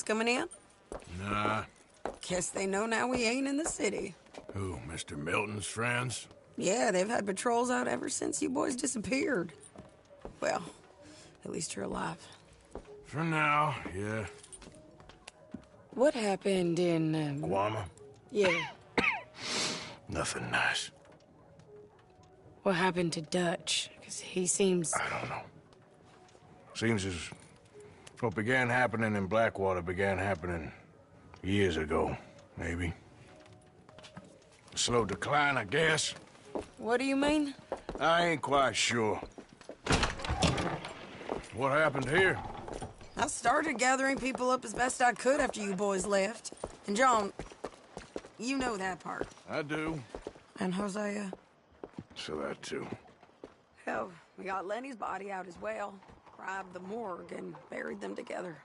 coming in? Nah. Guess they know now we ain't in the city. Who, Mr. Milton's friends? Yeah, they've had patrols out ever since you boys disappeared. Well, at least you're alive. For now, yeah. What happened in, Guama? Yeah. Nothing nice. What happened to Dutch? Because he seems... I don't know. Seems as what began happening in Blackwater began happening years ago, maybe. A slow decline, I guess. What do you mean? I ain't quite sure. What happened here? I started gathering people up as best I could after you boys left. And John, you know that part. I do. And Hosea? So that too. Hell, we got Lenny's body out as well. Robbed the morgue and buried them together.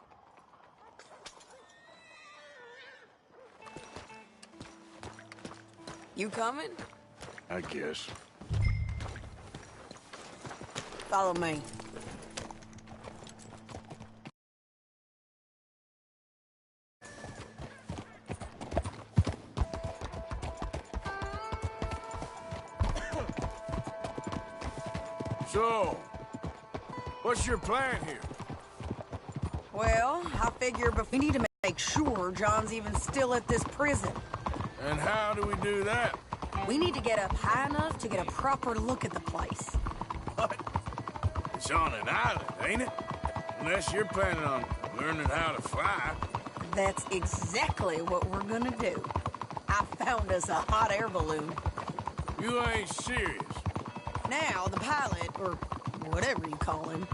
You coming? I guess. Follow me. So, what's your plan here? Well, I figure but we need to make sure John's even still at this prison. And how do we do that? We need to get up high enough to get a proper look at the place. What? It's on an island, ain't it? Unless you're planning on learning how to fly. That's exactly what we're gonna do. I found us a hot air balloon. You ain't serious. Now, the pilot, or whatever you call him,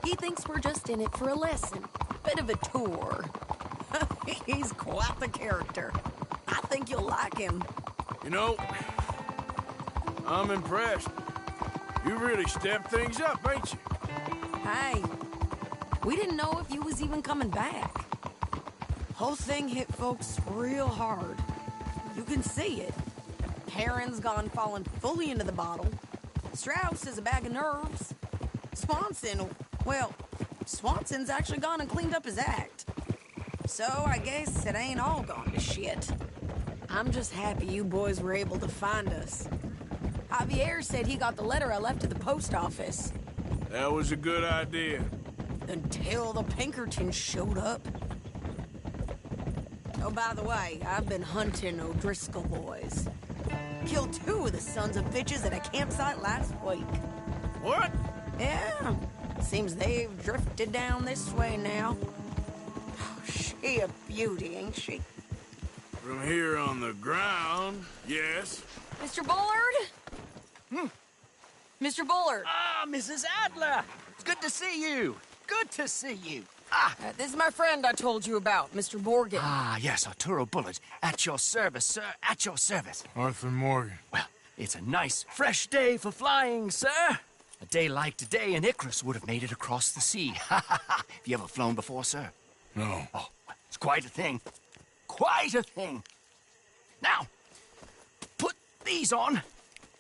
he thinks we're just in it for a lesson. Bit of a tour. He's quite the character. I think you'll like him. You know, I'm impressed. You really stepped things up, ain't you? Hey, we didn't know if you was even coming back. Whole thing hit folks real hard. You can see it. Heron's gone falling fully into the bottle. Strauss is a bag of nerves. Swanson's actually gone and cleaned up his act. So I guess it ain't all gone to shit. I'm just happy you boys were able to find us. Javier said he got the letter I left at the post office. That was a good idea. Until the Pinkertons showed up. Oh, by the way, I've been hunting O'Driscoll boys. Killed 2 of the sons of bitches at a campsite last week. What? Yeah, seems they've drifted down this way now. Oh, she a beauty, ain't she? From here on the ground, yes. Mr. Bullard? Mr. Bullard. Ah, Mrs. Adler! It's good to see you. Good to see you. This is my friend I told you about, Mr. Morgan. Ah, yes, Arturo Bullard. At your service, sir. At your service. Arthur Morgan. Well, it's a nice, fresh day for flying, sir. A day like today, an Icarus would have made it across the sea. Have you ever flown before, sir? No. Oh, it's quite a thing. Quite a thing. Now, put these on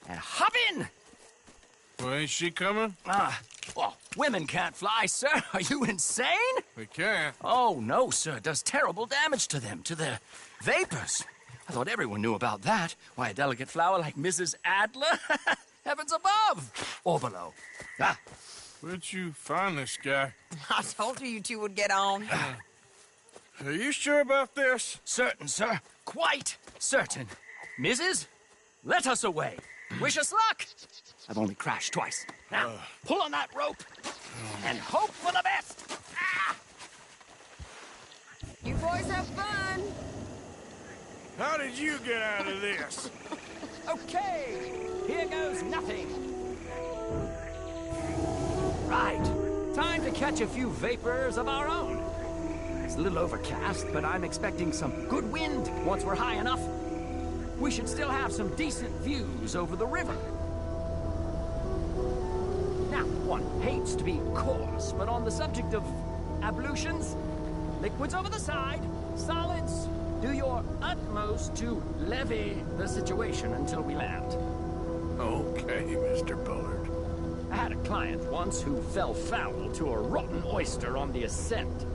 and hop in. Well, ain't she coming? Well, women can't fly, sir. Are you insane? We can't. Oh, no, sir. It does terrible damage to them, to their vapors. I thought everyone knew about that. Why, a delicate flower like Mrs. Adler? Heavens above. Or below. Where'd you find this guy? I told you two would get on. Are you sure about this? Certain, sir. Quite certain. Mrs., let us away. Wish us luck. I've only crashed twice. Now, pull on that rope and hope for the best. You boys have fun. How did you get out of this? Okay, here goes nothing. Right, time to catch a few vapors of our own. It's a little overcast, but I'm expecting some good wind once we're high enough. We should still have some decent views over the river. Now, one hates to be coarse, but on the subject of ablutions, liquids over the side, solids, do your utmost to levy the situation until we land. Okay, Mr. Bullard. I had a client once who fell foul to a rotten oyster on the ascent.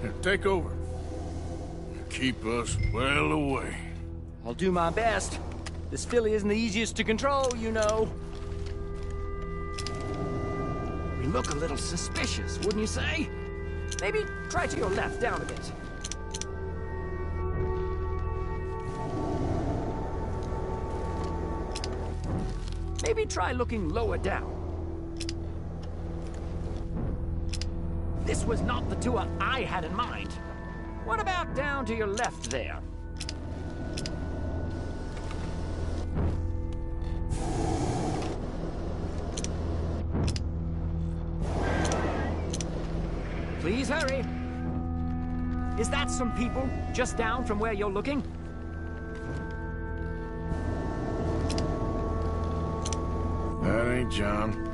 Here, take over. Keep us well away. I'll do my best. This filly isn't the easiest to control, you know. We look a little suspicious, wouldn't you say? Maybe try to your left, down a bit. Maybe try looking lower down. This was not the tour I had in mind. What about down to your left there? Please hurry. Is that some people just down from where you're looking? That ain't John.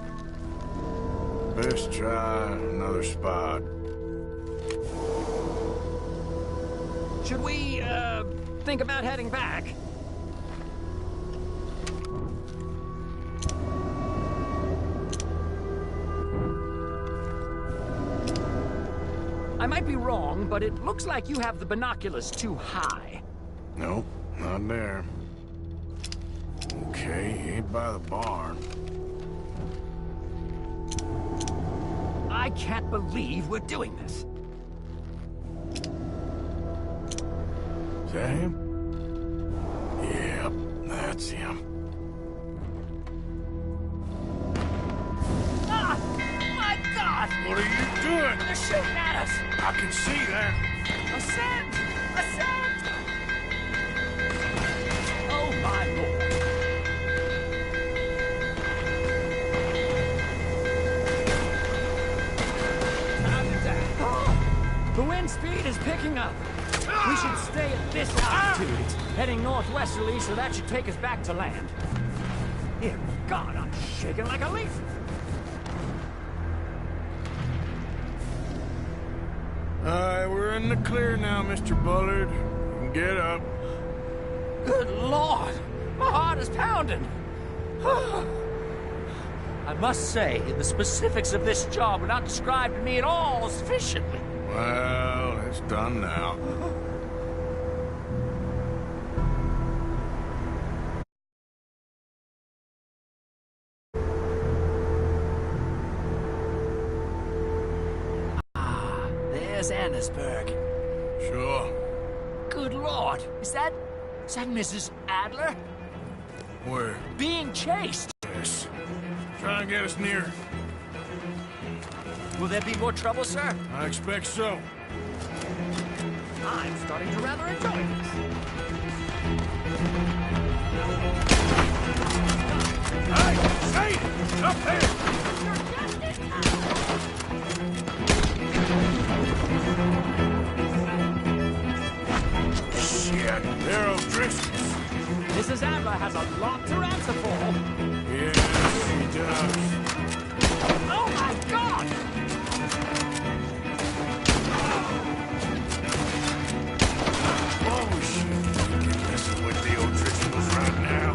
Best try another spot. Should we, think about heading back? I might be wrong, but it looks like you have the binoculars too high. Nope, not there. Okay, ain't by the barn. I can't believe we're doing this. Is that him? Yep, that's him. Ah! My God! What are you doing? They're shooting at us! I can see that. Ascend! Ascend! Oh, my Lord. The wind speed is picking up. We should stay at this altitude. It's heading northwesterly, so that should take us back to land. Dear God, I'm shaking like a leaf. Alright, we're in the clear now, Mr. Bullard. You can get up. Good Lord, my heart is pounding. I must say, the specifics of this job were not described to me at all sufficiently. Well, it's done now. There's Annesburg. Sure. Good Lord, is that Mrs. Adler? Where? Being chased. Yes. Try and get us near. Will there be more trouble, sir? I expect so. I'm starting to rather enjoy this. Hey! Say! Up there! Shit! They're O'Driscolls. Mrs. Adler has a lot to answer for. Yes, she does. Oh my God! Oh, shit. Can't mess with the O'Driscolls right now.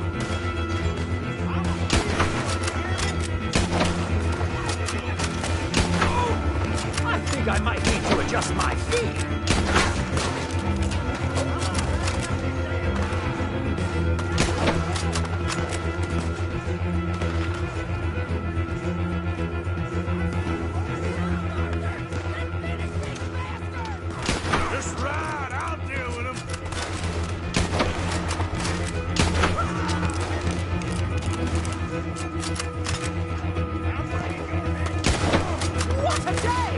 I think I might need to adjust my feet. Just ride. I'll deal with them. What a day!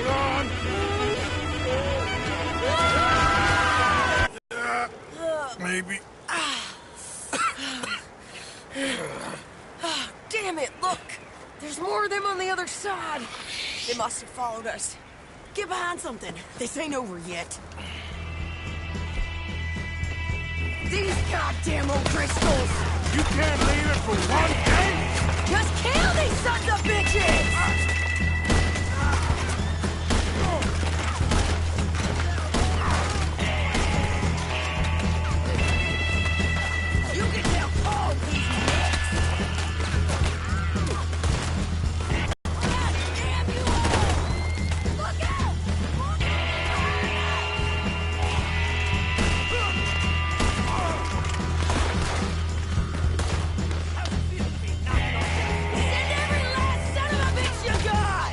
Hold on! Maybe. Damn it, look! There's more of them on the other side. They must have followed us. Get behind something. This ain't over yet. These goddamn O'Driscolls! You can't leave it for one day? Just kill these sons of bitches! You can tell Paul he's next! God damn you all! Look out! Send every last son of a bitch you got!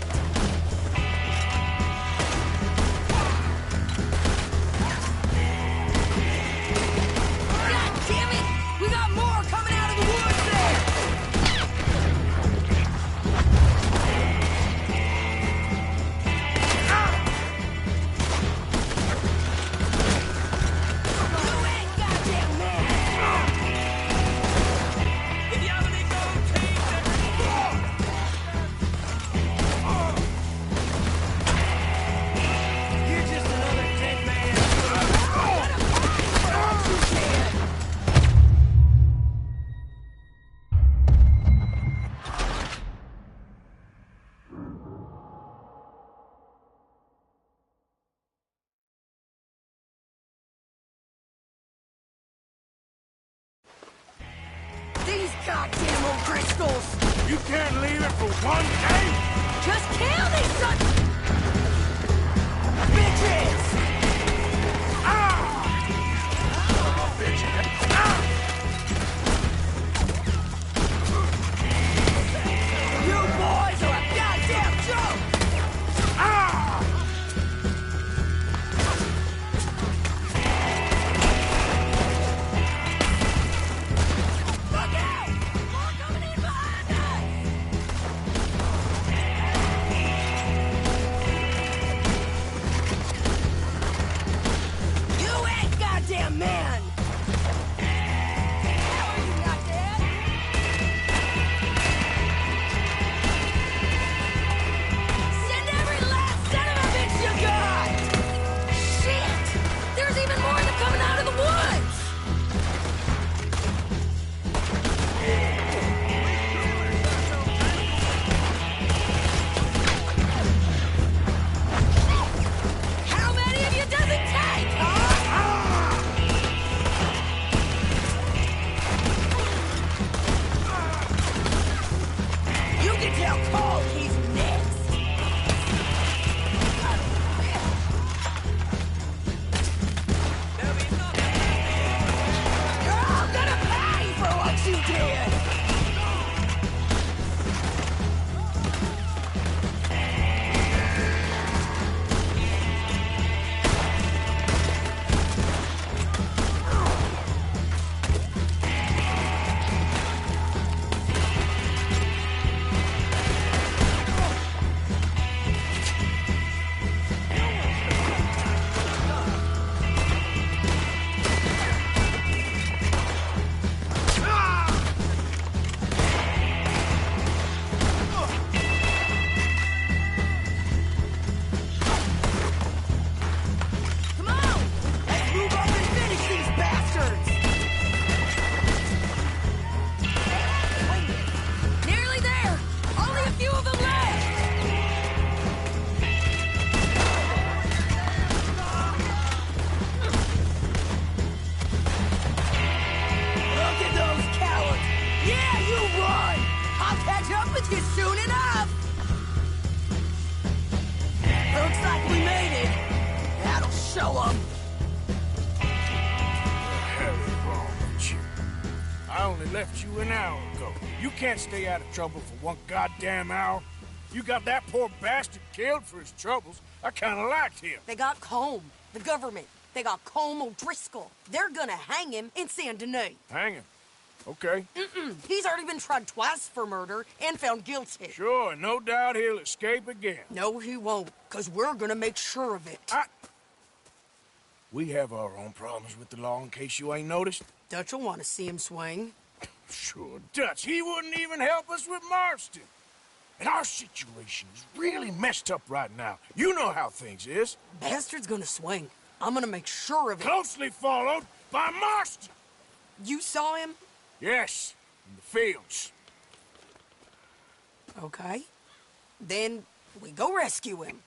God damn it! We got more coming out of the woods there! You ain't goddamn man! You're just another dead man. These goddamn O'Driscolls! You can't leave it for one day? Just kill these sons bitches! You boys are a goddamn joke! Look out! More coming in behind us! You ain't goddamn man! How are you not dead? Send every last son of a bitch you got! Shit! There's even more of them coming out of the woods! How many of you does it take, huh? You can tell Cole he's next. You're all gonna pay for what you did. Come on, let's move up and finish these bastards. Wait, nearly there. Only a few of them left. Look at those cowards! Yeah, you run! I'll catch up with you soon enough! Looks like we made it. That'll show them. The hell is wrong with you? I only left you an hour ago. You can't stay out of trouble for one goddamn hour. You got that poor bastard killed for his troubles. I kinda liked him. They got Colm, the government. They got Colm O'Driscoll. They're gonna hang him in Saint Denis. Hang him. Okay. He's already been tried twice for murder and found guilty. Sure, no doubt he'll escape again. No, he won't, because we're gonna make sure of it. We have our own problems with the law, in case you ain't noticed. Dutch will want to see him swing. Sure, Dutch, he wouldn't even help us with Marston. And our situation is really messed up right now. You know how things is. Bastard's gonna swing. I'm gonna make sure of it. Closely followed by Marston. You saw him? Yes, in the fields. Okay. Then we go rescue him.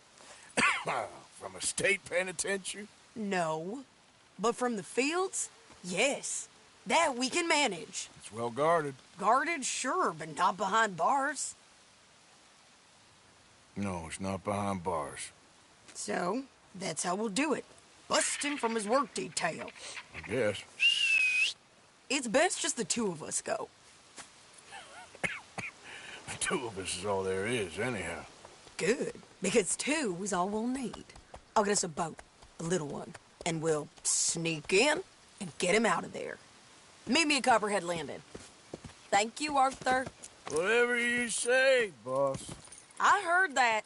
From a state penitentiary? No. But from the fields? Yes. That we can manage. It's well guarded. Guarded, sure, but not behind bars. No, it's not behind bars. So, that's how we'll do it. Bust him from his work detail. I guess. It's best just the two of us go. The two of us is all there is, anyhow. Good, because two is all we'll need. I'll get us a boat, a little one, and we'll sneak in and get him out of there. Meet me at Copperhead Landing. Thank you, Arthur. Whatever you say, boss. I heard that.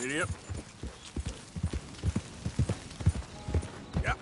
Idiot. Yeah.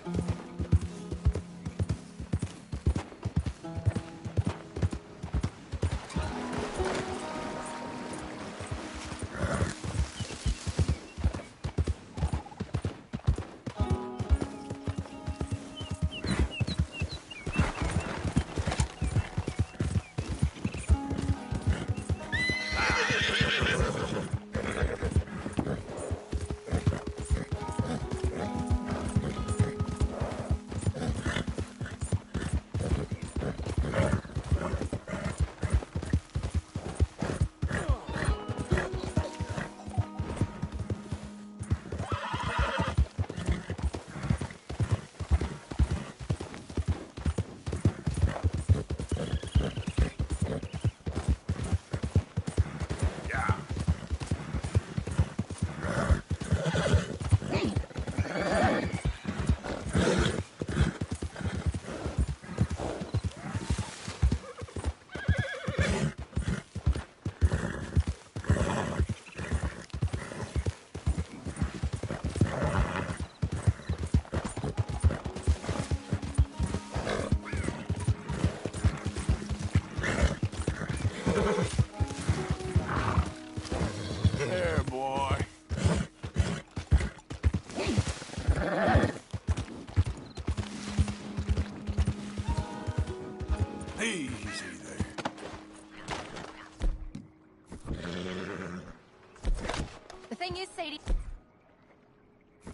thing is, Sadie,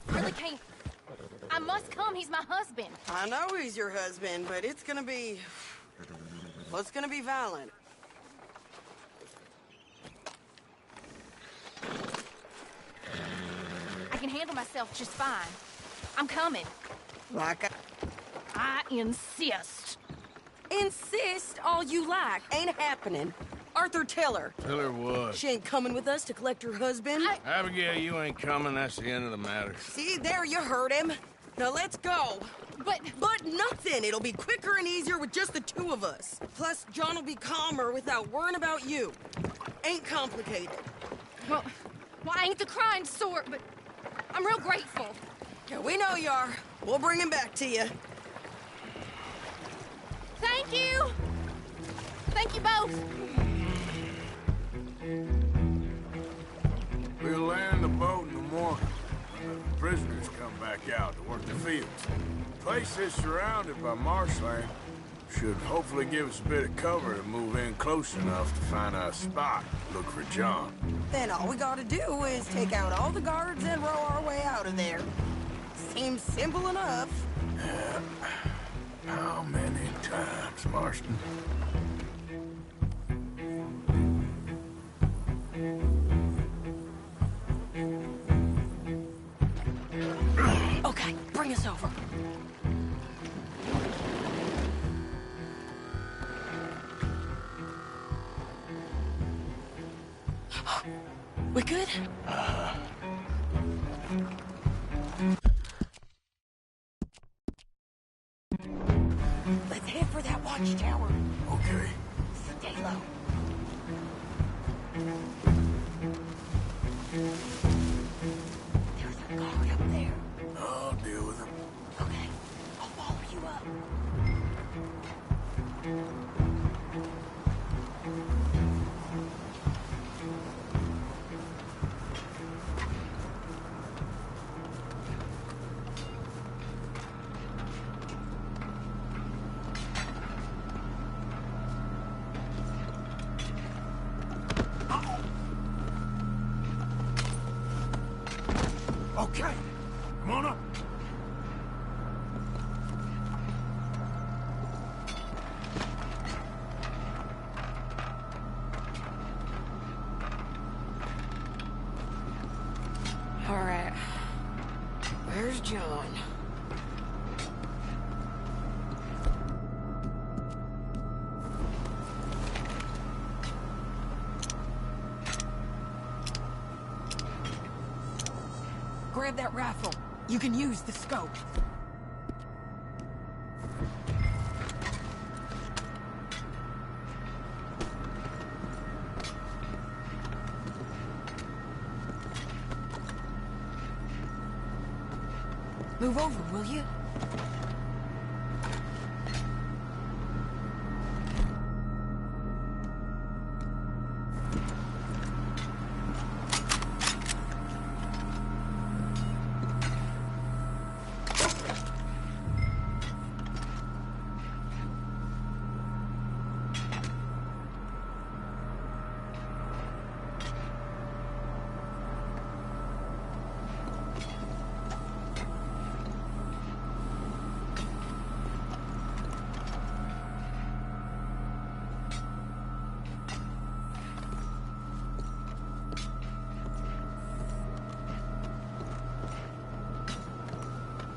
I really can't. I must come. He's my husband. I know he's your husband, but it's gonna be... well, it's gonna be violent. I can handle myself just fine. I'm coming. Like I insist. Insist all you like. ain't happening. Arthur, tell her. Tell her what? She ain't coming with us to collect her husband. Abigail, you ain't coming. That's the end of the matter. See, there you heard him. Now let's go. But Nothing. It'll be quicker and easier with just the two of us. Plus, John will be calmer without worrying about you. Ain't complicated. well, I ain't the kind sort, but I'm real grateful. Yeah, we know you are. We'll bring him back to you. Thank you. Thank you both. We'll land the boat in the morning. The prisoners come back out to work the fields. The place is surrounded by marshland. Should hopefully give us a bit of cover to move in close enough to find a spot. Look for John. Then all we gotta do is take out all the guards and row our way out of there. Seems simple enough. How many times, Marston? Okay, bring us over. We good? Let's head for that watchtower. Okay. Stay low. There's a guard up there. I'll deal with him. Okay, I'll follow you up. Okay. Come on up. All right. Where's John? Grab that rifle. You can use the scope. Move over, will you?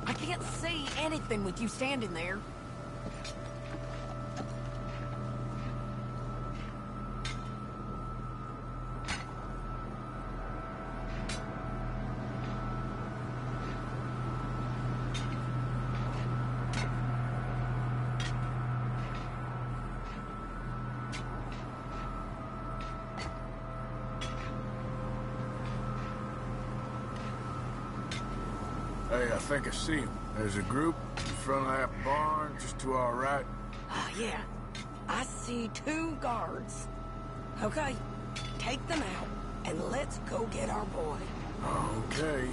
I can't see anything with you standing there. Hey, I think I see him. There's a group in front of that barn, just to our right. Ah, yeah. I see 2 guards. Okay, take them out, and let's go get our boy. Okay.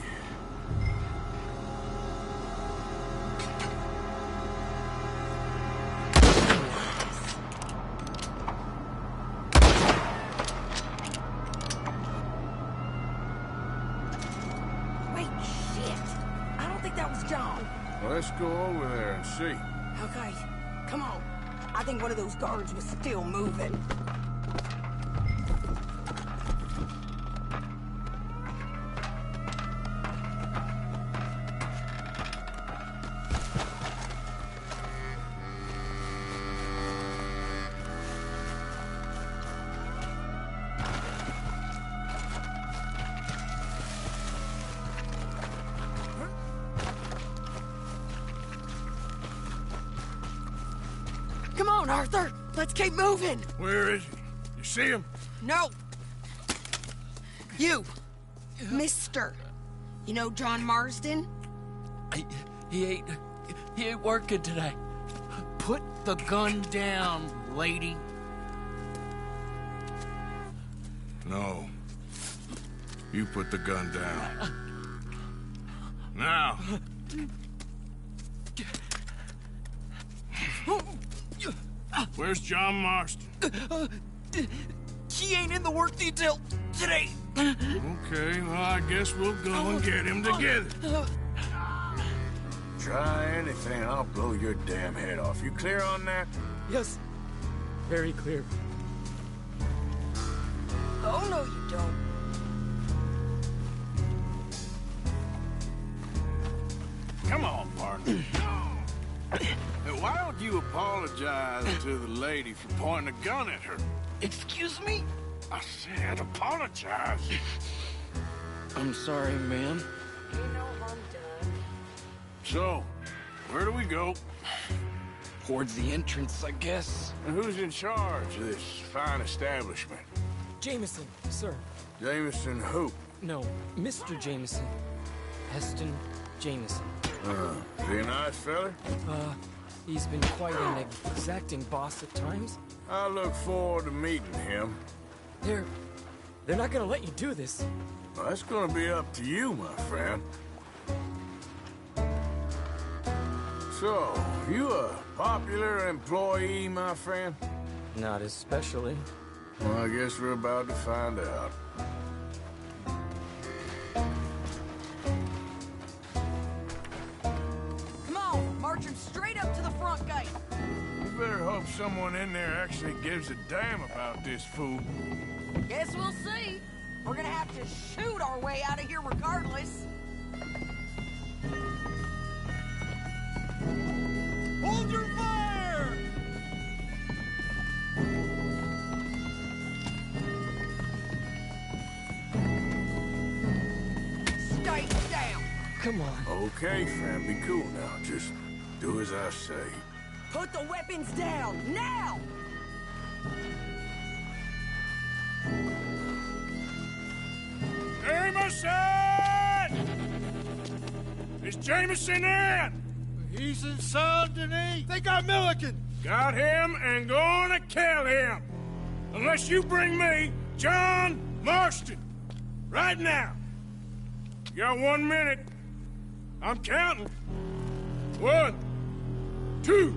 John. Well, let's go over there and see. Okay, come on. I think one of those guards was still moving. Come on, Arthur. Let's keep moving. Where is he? You see him? No. You. Mister. You know John Marsden? He ain't working today. Put the gun down, lady. No. You put the gun down. Now. Where's John Marston? He ain't in the work detail today. Okay, well, I guess we'll go and get him together. Try anything, I'll blow your damn head off. You clear on that? Yes, very clear. Oh, no, you don't. Come on, partner. Now, why don't you apologize to the lady for pointing a gun at her? Excuse me? I said apologize. I'm sorry, ma'am. Ain't no harm done. So, where do we go? Towards the entrance, I guess. And who's in charge of this fine establishment? Jameson, sir. Jameson who? No, Mr. Jameson. Heston Jameson. Is he a nice fella? He's been quite an exacting boss at times. I look forward to meeting him. They're not gonna let you do this. Well, that's gonna be up to you, my friend. So, you a popular employee, my friend? Not especially. Well, I guess we're about to find out. Come on, march him straight up to the front gate. You better hope someone in there actually gives a damn about this fool. Guess we'll see. We're gonna have to shoot our way out of here regardless. Hold your fire! Stay down. Come on. Okay, fam, be cool now. Just do as I say. Put the weapons down, now! Jameson! Is Jameson in? He's in Saint Denis. They got Milliken. Got him and gonna kill him. Unless you bring me John Marston. Right now. You got 1 minute. I'm counting. 1, 2,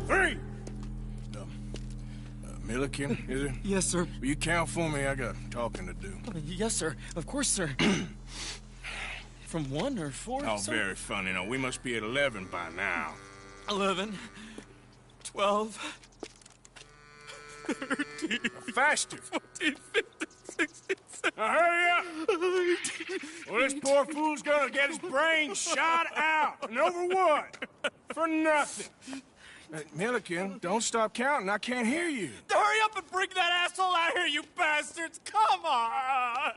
3. Milliken, is it? Yes, sir. Will you count for me? I got talking to do. Yes, sir. Of course, sir. From 1 or 4, Oh, sir? very funny. Now, we must be at 11 by now. 11, 12, 13, Faster. 14, 15, 16, 17. Now, hurry up. Well, this poor fool's gonna get his brains shot out. And over what? For nothing. Milliken, don't stop counting. I can't hear you. Hurry up and bring that asshole out here, you bastards! Come on!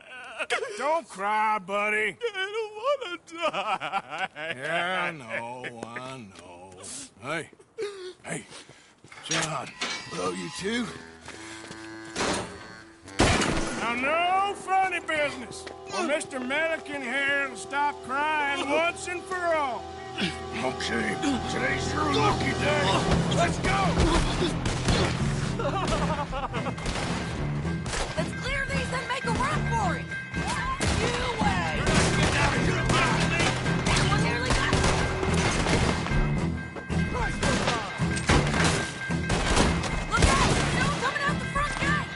Don't cry, buddy. I don't want to die. Yeah, I know. Hey, John. Love you too. Now, no funny business. Or Mr. Milliken here will stop crying once and for all. Okay, today's your lucky day. Let's go! Let's clear these and make a run for it! You way! That one nearly got Look out! Someone coming out the front gate!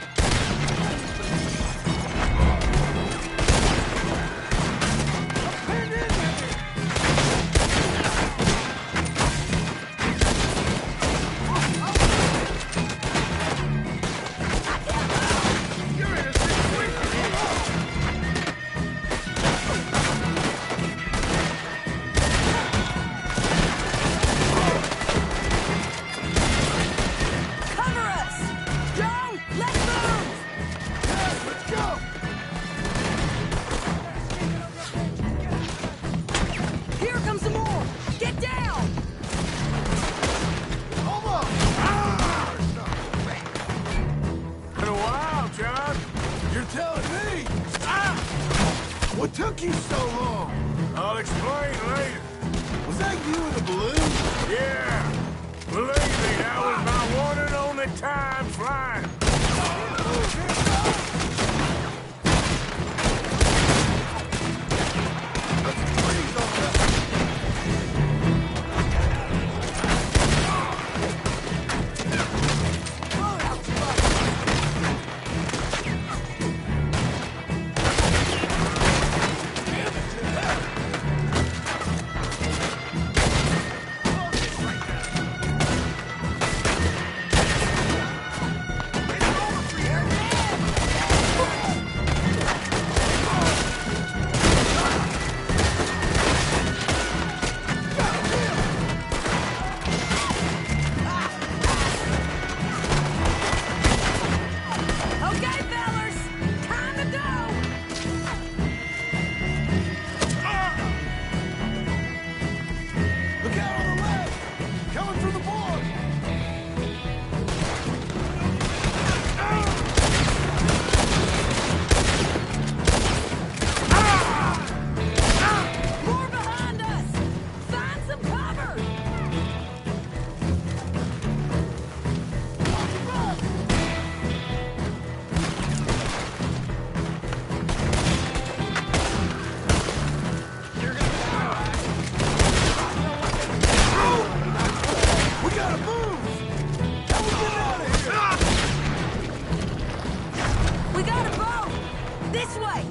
telling me? What took you so long? I'll explain later. Was that you in the balloon? Yeah. Believe me, that was my one and only time flying. Okay, fellas, time to go. Look out on the left! Coming from the board! More behind us. Find some cover. We gotta move! How we get out of here? We got a boat. This way.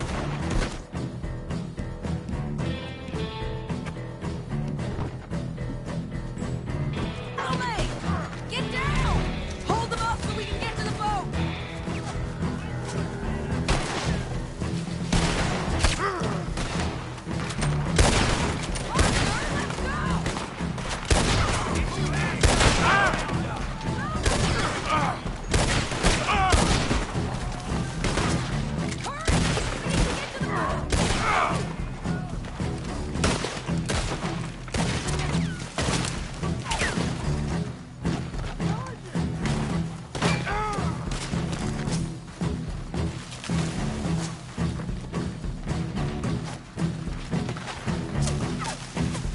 Ollie, get down. Hold them up so we can get to the boat. Arthur, let's go. Hurry! We need to get to the boat.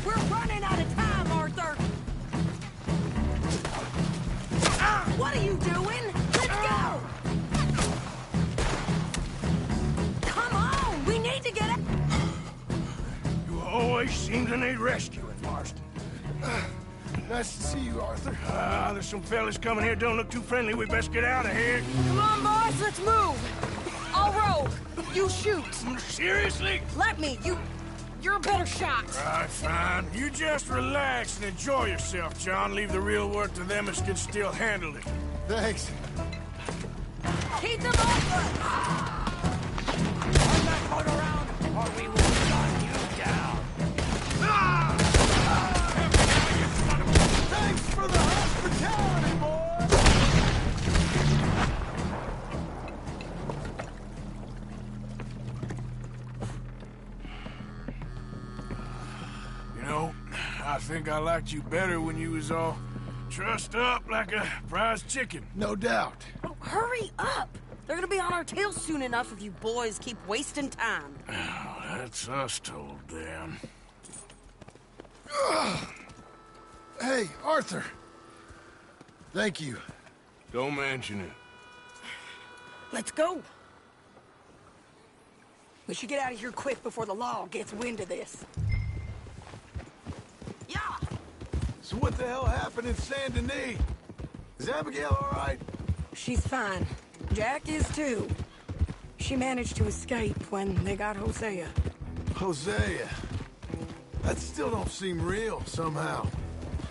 We're running out of time, Arthur. What are you doing? Let's go. Come on, we need to get it. You always seem to need rescuing, Marston. Nice to see you, Arthur. There's some fellas coming here. Don't look too friendly. We best get out of here. Come on, boys, let's move. I'll row. You shoot. Seriously? Let me. You're a better shot. Right, fine. You just relax and enjoy yourself, John. Leave the real work to them as can still handle it. Thanks. Keep them open. Turn that boat around, or we will gun you down. Thanks for the hospitality, boy! You know, I think I liked you better when you was all trussed up like a prize chicken. No doubt. Oh, hurry up. They're gonna be on our tails soon enough if you boys keep wasting time. Oh, that's us told them. Hey, Arthur. Thank you. Don't mention it. Let's go. We should get out of here quick before the law gets wind of this. Yeah. So what the hell happened in Saint Denis? Is Abigail all right? She's fine. Jack is too. She managed to escape when they got Hosea. Hosea. That still don't seem real, somehow.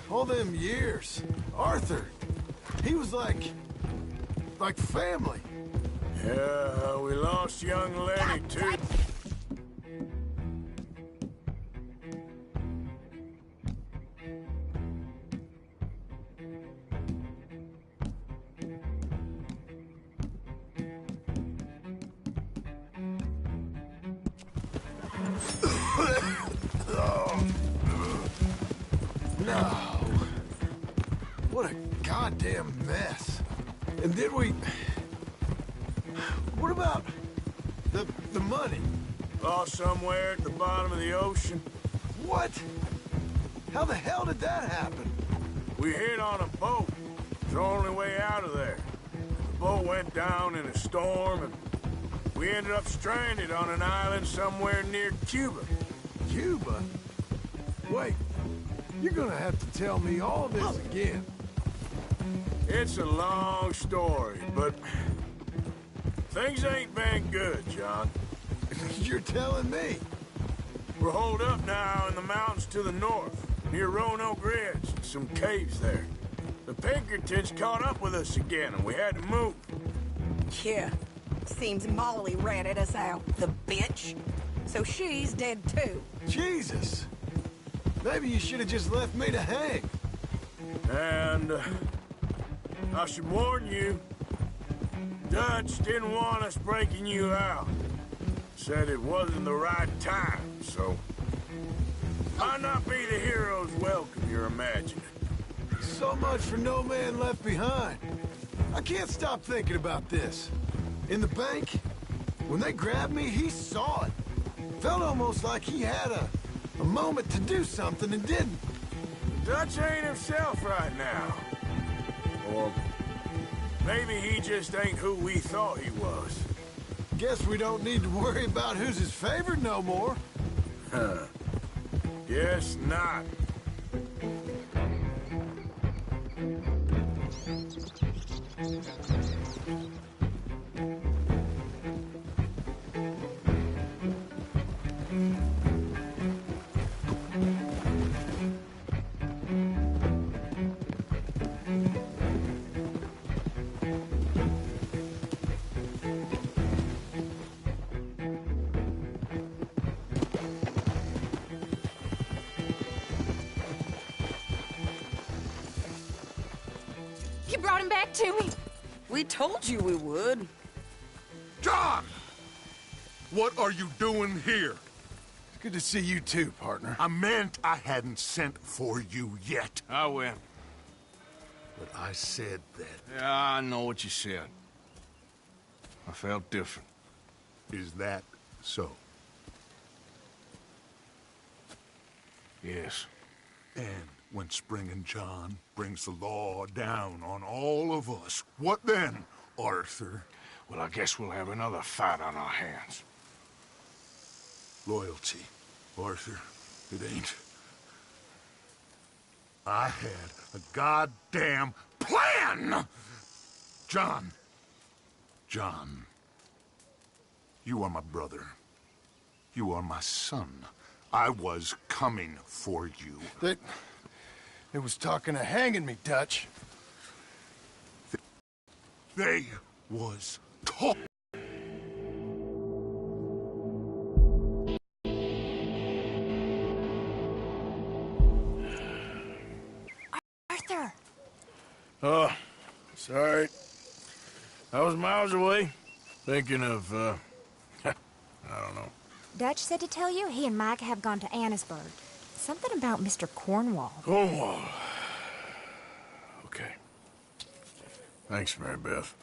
All them years. Arthur. He was like family. Yeah, we lost young Lenny, too. No. What a goddamn mess. And did we... What about the money? Lost somewhere at the bottom of the ocean. What? How the hell did that happen? We hit on a boat. It's the only way out of there. The boat went down in a storm, and we ended up stranded on an island somewhere near Cuba. Cuba? Wait, you're gonna have to tell me all this again. It's a long story, but things ain't been good, John. You're telling me? We're holed up now in the mountains to the north, near Roanoke Ridge, some caves there. The Pinkertons caught up with us again, and we had to move. Yeah. Seems Molly ratted us out, the bitch. So she's dead too. Jesus. Maybe you should have just left me to hang. And I should warn you, Dutch didn't want us breaking you out. Said it wasn't the right time, so might not be the hero's welcome you're imagining. So much for no man left behind. I can't stop thinking about this. In the bank, when they grabbed me, he saw it. Felt almost like he had a moment to do something and didn't. Dutch ain't himself right now. Or maybe he just ain't who we thought he was. Guess we don't need to worry about who's his favorite no more. Huh. Guess not. You brought him back to me. We told you we would. John! What are you doing here? It's good to see you too, partner. I meant I hadn't sent for you yet. I win. But I said that. Yeah, I know what you said. I felt different. Is that so? Yes. And when Spring and John brings the law down on all of us, what then, Arthur? Well, I guess we'll have another fight on our hands. Loyalty, Arthur. It ain't. I had a goddamn plan! John. John. You are my brother. You are my son. I was coming for you. They was talking of hanging me, Dutch. They was talk. Arthur! Oh, sorry. I was miles away, thinking of, I don't know. Dutch said to tell you he and Mike have gone to Annisburg. Something about Mr. Cornwall. Cornwall. Okay. Thanks, Mary Beth.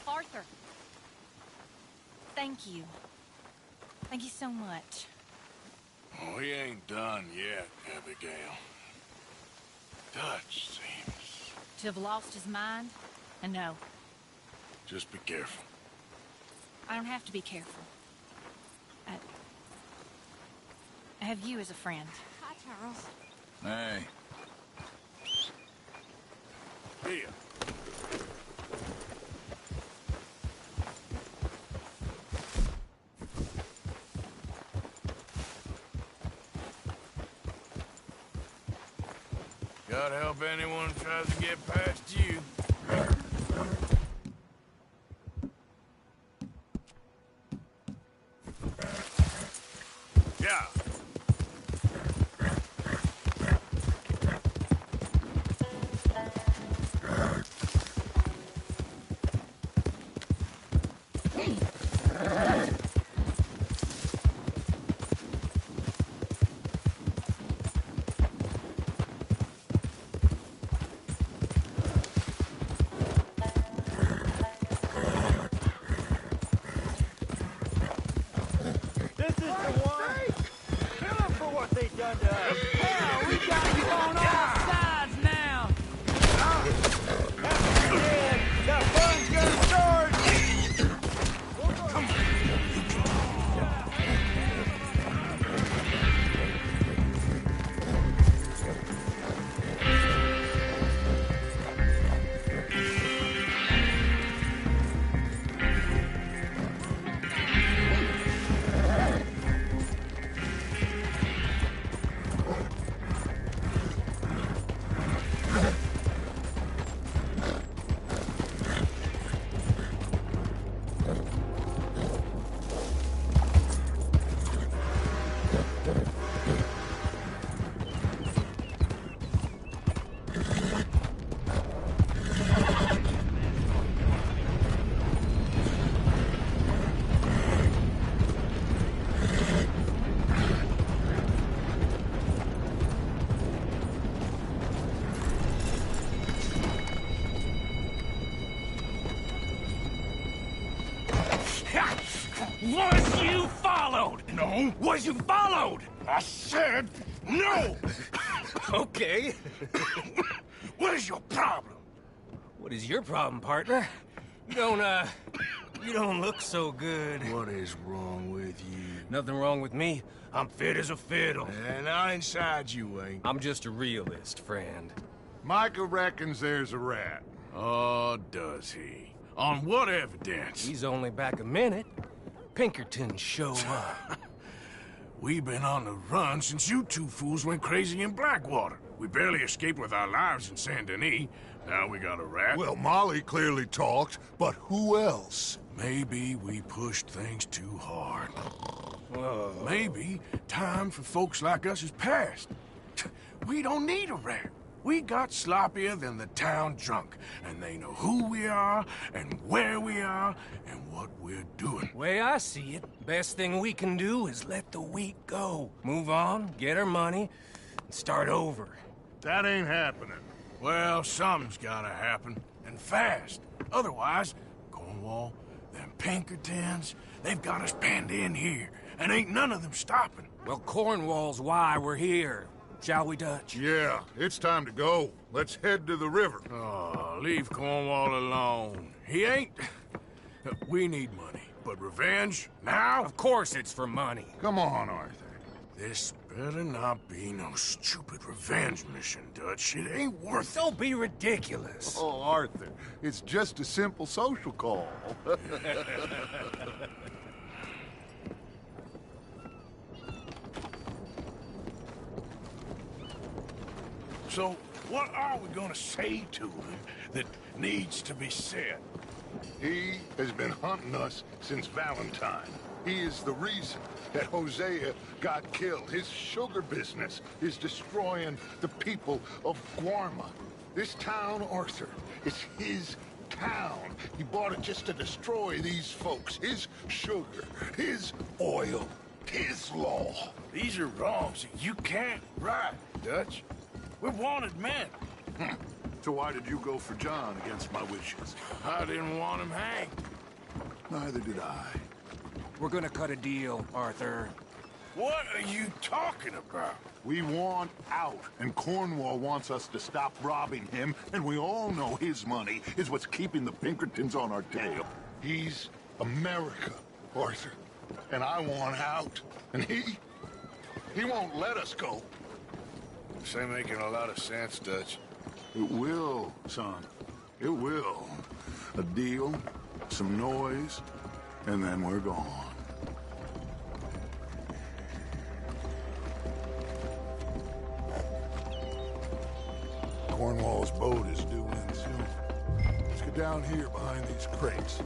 Arthur. Thank you. Thank you so much. Oh, he ain't done yet, Abigail. Dutch seems... To have lost his mind? And no, Just be careful. I don't have to be careful. I have you as a friend. Hi, Charles. Hey. Here. God help anyone who tries to get past you. Yeah. This is the one. Kill them for what they done to us. Hell, we got you on all sides now. After you're dead, the fun's gonna start. Was you followed? No. Was you followed? I said no. Okay. What is your problem? What is your problem, partner? You don't look so good. What is wrong with you? Nothing wrong with me. I'm fit as a fiddle. And not inside you ain't. I'm just a realist, friend. Micah reckons there's a rat. Oh, does he? On what evidence? He's only back a minute. Pinkerton show up. We've been on the run since you two fools went crazy in Blackwater. We barely escaped with our lives in Saint Denis. Now we got a rat. Well, Molly clearly talked, but who else? Maybe we pushed things too hard. Maybe time for folks like us is past. We don't need a rat. We got sloppier than the town drunk, and they know who we are, and where we are, and what we're doing. Way I see it, best thing we can do is let the week go. Move on, get our money, and start over. That ain't happening. Well, something's gotta happen, and fast. Otherwise, Cornwall, them Pinkertons, they've got us penned in here, and ain't none of them stopping. Well, Cornwall's why we're here. Shall we, Dutch? Yeah, it's time to go. Let's head to the river. Oh, leave Cornwall alone. He ain't... We need money, but revenge, now? Of course it's for money. Come on, Arthur. This better not be no stupid revenge mission, Dutch. It ain't worth it. Don't be ridiculous. Oh, Arthur, it's just a simple social call. So, what are we gonna say to him that needs to be said? He has been hunting us since Valentine. He is the reason that Hosea got killed. His sugar business is destroying the people of Guarma. This town, Arthur, is his town. He bought it just to destroy these folks. His sugar, his oil, his law. These are wrongs that you can't right, Dutch. We're wanted men. So why did you go for John against my wishes? I didn't want him hanged. Neither did I. We're gonna cut a deal, Arthur. What are you talking about? We want out, and Cornwall wants us to stop robbing him, and we all know his money is what's keeping the Pinkertons on our tail. He's America, Arthur, and I want out, and he won't let us go. This ain't making a lot of sense, Dutch. It will, son. It will. A deal, some noise, and then we're gone. Cornwall's boat is due in soon. Let's get down here behind these crates.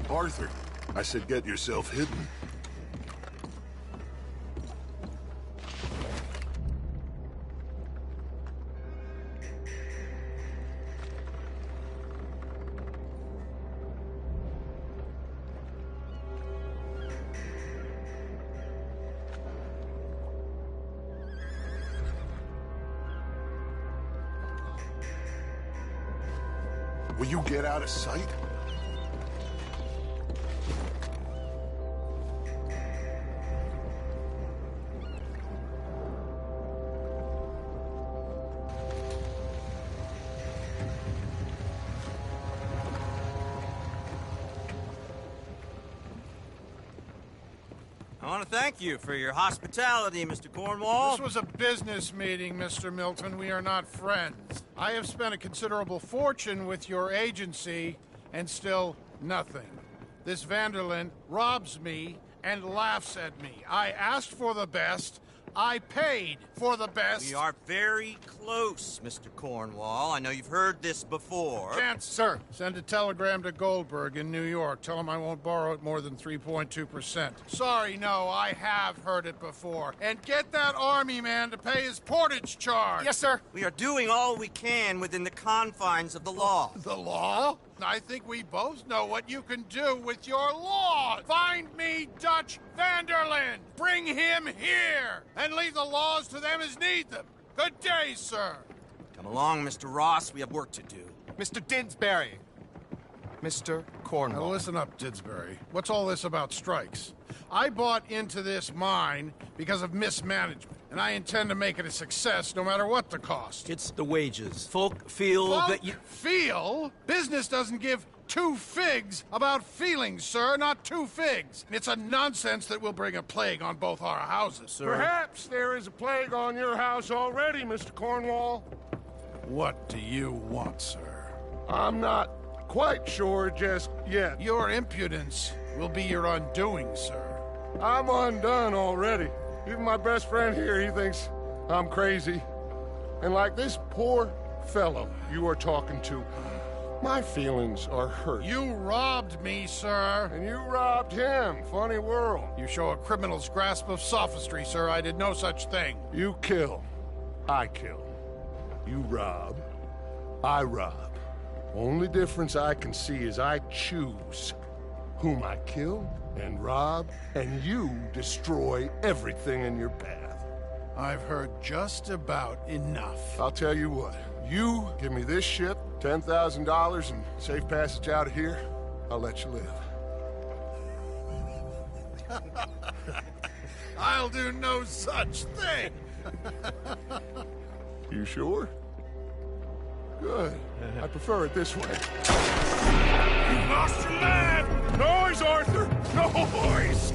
Arthur, I said get yourself hidden. Will you get out of sight? I want to thank you for your hospitality, Mr. Cornwall. This was a business meeting, Mr. Milton. We are not friends. I have spent a considerable fortune with your agency, and still nothing. This Vanderlyn robs me and laughs at me. I asked for the best. I paid for the best. We are very close, Mr. Cornwall. I know you've heard this before. Chance, sir. Send a telegram to Goldberg in New York. Tell him I won't borrow it more than 3.2%. Sorry, no, I have heard it before. And get that army man to pay his portage charge. Yes, sir. We are doing all we can within the confines of the law. The law? I think we both know what you can do with your law. Find me Dutch Vanderlyn. Bring him here. And leave the laws to them as need them. Good day, sir. Come along, Mr. Ross. We have work to do. Mr. Didsbury. Mr. Cornwall. Now listen up, Didsbury. What's all this about strikes? I bought into this mine because of mismanagement, and I intend to make it a success no matter what the cost. It's the wages. Folk feel that you... Feel? Business doesn't give two figs about feelings, sir, not two figs. It's a nonsense that will bring a plague on both our houses, sir. Perhaps there is a plague on your house already, Mr. Cornwall. What do you want, sir? I'm not quite sure just yet. Your impudence will be your undoing, sir. I'm undone already. Even my best friend here, he thinks I'm crazy. And like this poor fellow you are talking to, my feelings are hurt. You robbed me, sir. And you robbed him. Funny world. You show a criminal's grasp of sophistry, sir. I did no such thing. You kill. I kill. You rob. I rob. Only difference I can see is I choose whom I kill and rob, and you destroy everything in your path. I've heard just about enough. I'll tell you what. You give me this ship, $10,000, and safe passage out of here, I'll let you live. I'll do no such thing. You sure? Good. I prefer it this way. You lost your man! Noise, Arthur! Noise!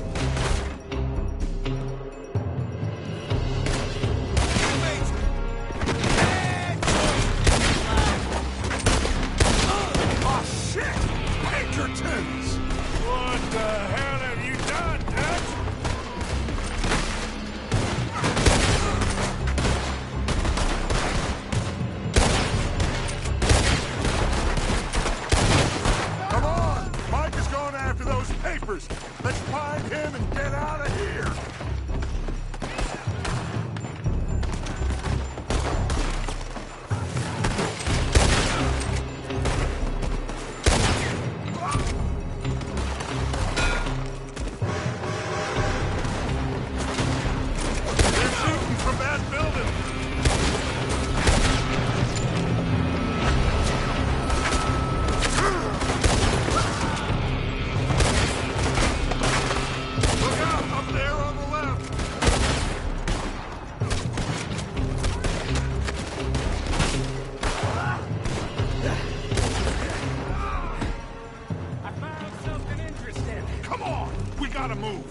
Oh, shit! Pinkertons! What the hell have you done, Dutch? Come on! Mike is going after those papers. Let's find him and get out of here. They're shooting from that building. Look out, up there on the left. I found something interesting. Come on, we gotta move.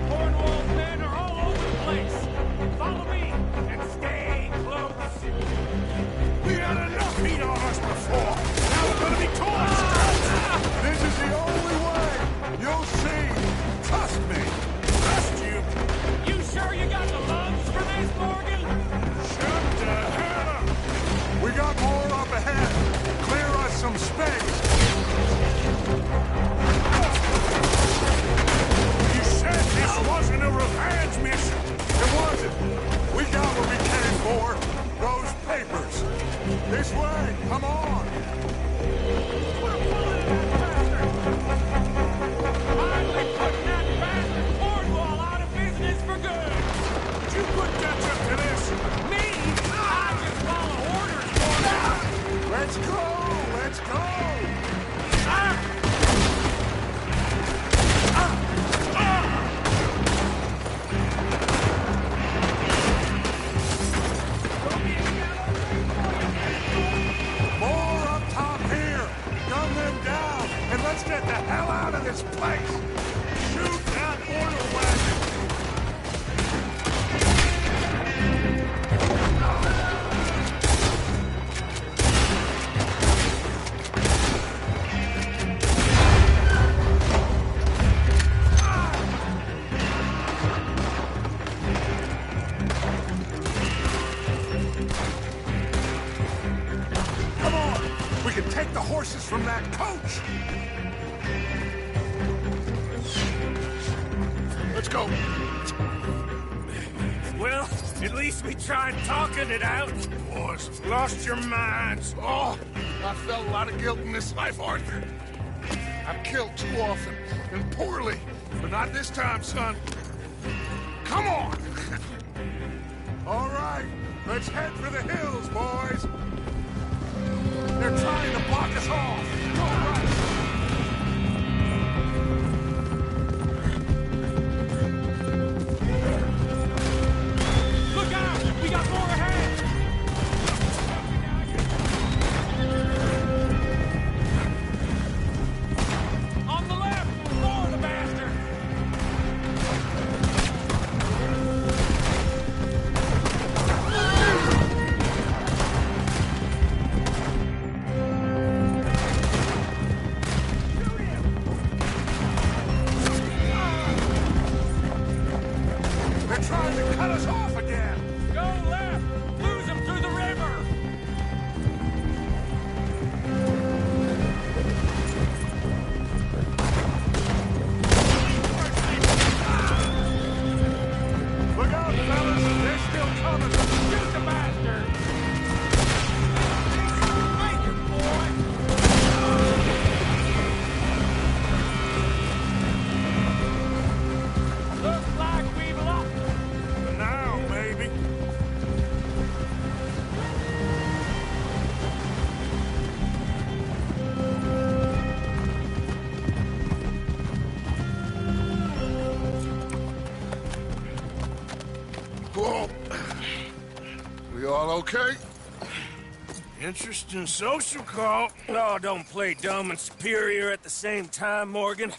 Cornwall's men are all over the place. Follow me and stay close. We had enough heat on us before. Now we're gonna be tossed. This is the only way. You'll see. Trust me. Trust you. You horses from that coach! Let's go. Well, at least we tried talking it out. Boys, lost your minds. Oh, I felt a lot of guilt in this life, Arthur. I've killed too often, and poorly. But not this time, son. Come on! All right, let's head for the hills, boys. They're trying to block us off. Go right. Look out! We got more ahead! On the left! More of the bastard! They're trying to cut us off again. Go left! Lose him through the river! Look out, fellas. They're still coming. Shoot the bastard! Make it, boy! Looks like we've lost him. Now, maybe. Whoa. We all okay? Interesting social call. Oh, don't play dumb and superior at the same time, Morgan.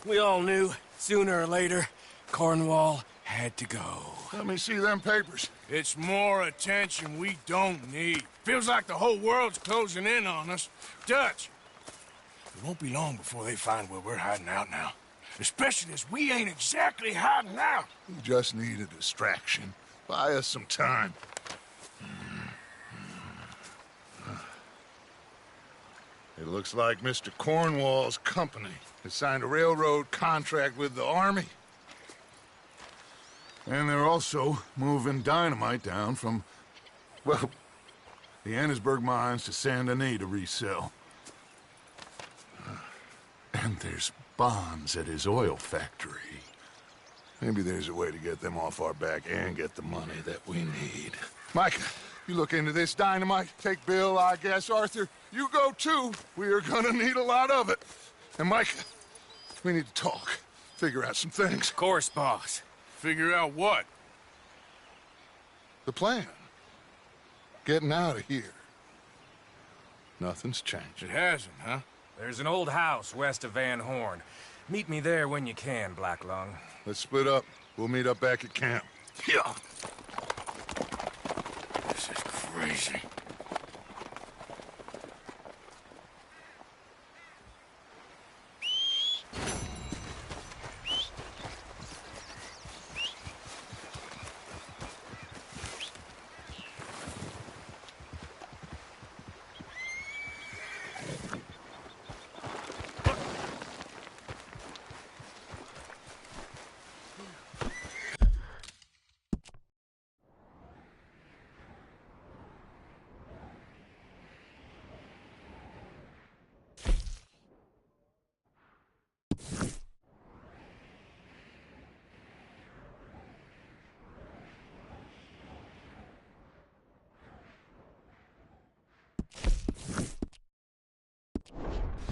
We all knew, sooner or later, Cornwall had to go. Let me see them papers. It's more attention we don't need. Feels like the whole world's closing in on us. Dutch, it won't be long before they find where we're hiding out now. Especially as we ain't exactly hiding out. We just need a distraction. Buy us some time. It looks like Mr. Cornwall's company has signed a railroad contract with the Army. And they're also moving dynamite down from, well, the Annesburg mines to Saint Denis to resell. And there's bonds at his oil factory. Maybe there's a way to get them off our back and get the money that we need. Mike, you look into this dynamite. Take Bill, I guess. Arthur, you go too. We are gonna need a lot of it. And Mike, we need to talk. Figure out some things. Of course, boss. Figure out what? The plan. Getting out of here. Nothing's changed. It hasn't, huh? There's an old house west of Van Horn. Meet me there when you can, Black Lung. Let's split up. We'll meet up back at camp. Yeah. This is crazy.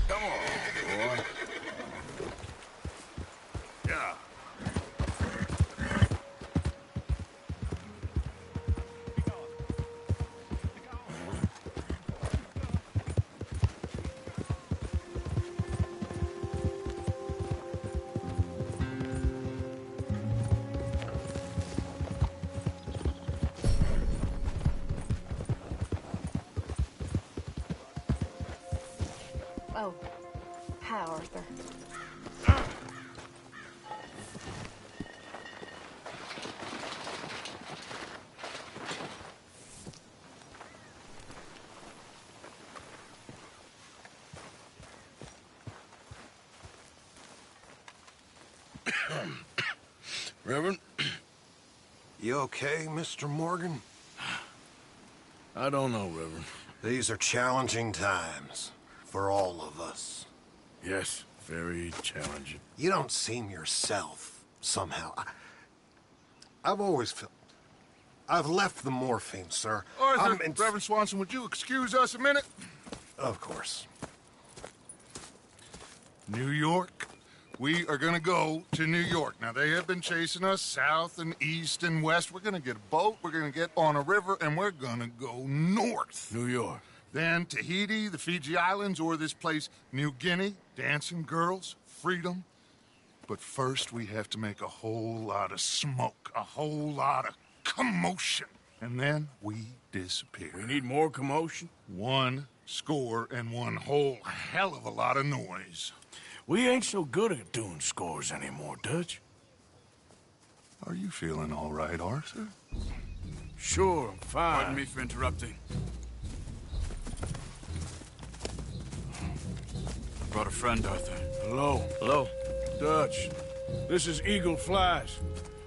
Come on, boy. Yeah. Oh. Hi, Arthur. Reverend? You okay, Mr. Morgan? I don't know, Reverend. These are challenging times for all of us. Yes, very challenging. You don't seem yourself, somehow. I've always felt... I've left the morphine, sir. Arthur, Reverend Swanson, would you excuse us a minute? Of course. New York. We are gonna go to New York. Now, they have been chasing us south and east and west. We're gonna get a boat, we're gonna get on a river, and we're gonna go north. New York. Then Tahiti, the Fiji Islands, or this place, New Guinea, dancing girls, freedom. But first, we have to make a whole lot of smoke, a whole lot of commotion. And then we disappear. We need more commotion? 1 score and 1 whole hell of a lot of noise. We ain't so good at doing scores anymore, Dutch. Are you feeling all right, Arthur? Sure, I'm fine. Pardon me for interrupting. I brought a friend, Arthur. Hello. Hello. Dutch, this is Eagle Flies.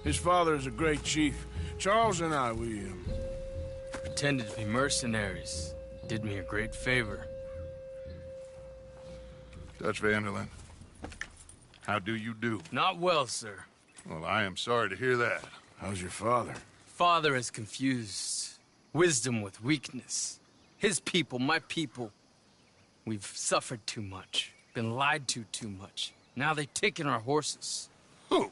His father is a great chief. Charles and I, we pretended to be mercenaries. Did me a great favor. Dutch Vanderlyn, how do you do? Not well, sir. Well, I am sorry to hear that. How's your father? Father has confused wisdom with weakness. His people, my people. We've suffered too much. Been lied to too much. Now they've taken our horses. Who?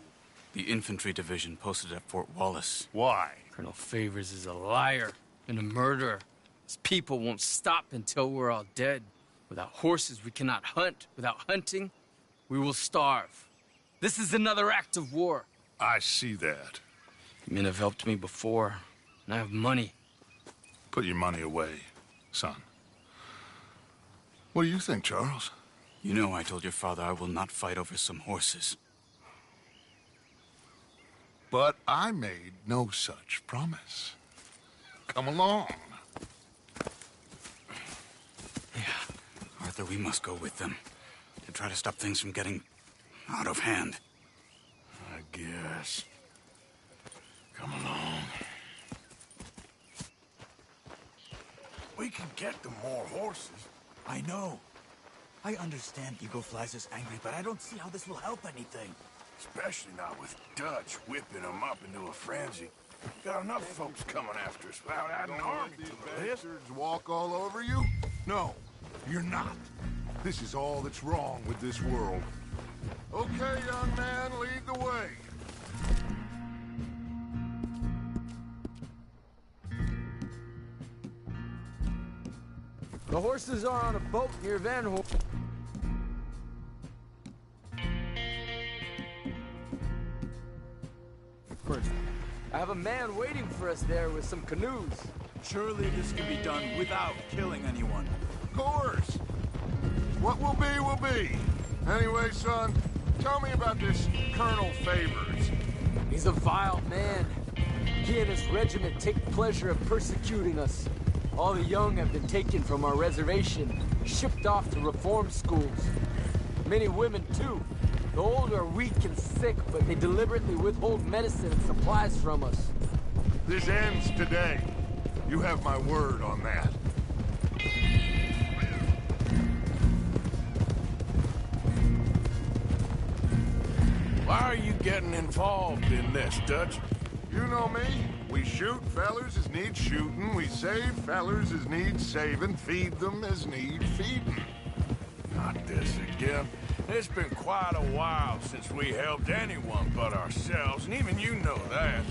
The infantry division posted at Fort Wallace. Why? Colonel Favors is a liar and a murderer. His people won't stop until we're all dead. Without horses, we cannot hunt. Without hunting, we will starve. This is another act of war. I see that. Men have helped me before, and I have money. Put your money away, son. What do you think, Charles? You know I told your father I will not fight over some horses. But I made no such promise. Come along. Yeah, Arthur, we must go with them to try to stop things from getting out of hand. I guess. Come along. We can get them more horses. I know. I understand Eagle Flies is angry, but I don't see how this will help anything. Especially not with Dutch whipping them up into a frenzy. Got enough folks coming after us without adding an army to the list. Bastards walk all over you? No, you're not. This is all that's wrong with this world. Okay, young man, lead the way. The horses are on a boat near Van Horn. I have a man waiting for us there with some canoes. Surely this can be done without killing anyone. Of course. What will be, will be. Anyway, son, tell me about this Colonel Favors. He's a vile man. He and his regiment take pleasure of persecuting us. All the young have been taken from our reservation, shipped off to reform schools. Many women, too. The old are weak and sick, but they deliberately withhold medicine and supplies from us. This ends today. You have my word on that. Why are you getting involved in this, Dutch? You know me. We shoot fellers as need shooting. We save fellers as need saving. Feed them as need feeding. Not this again. It's been quite a while since we helped anyone but ourselves, and even you know that.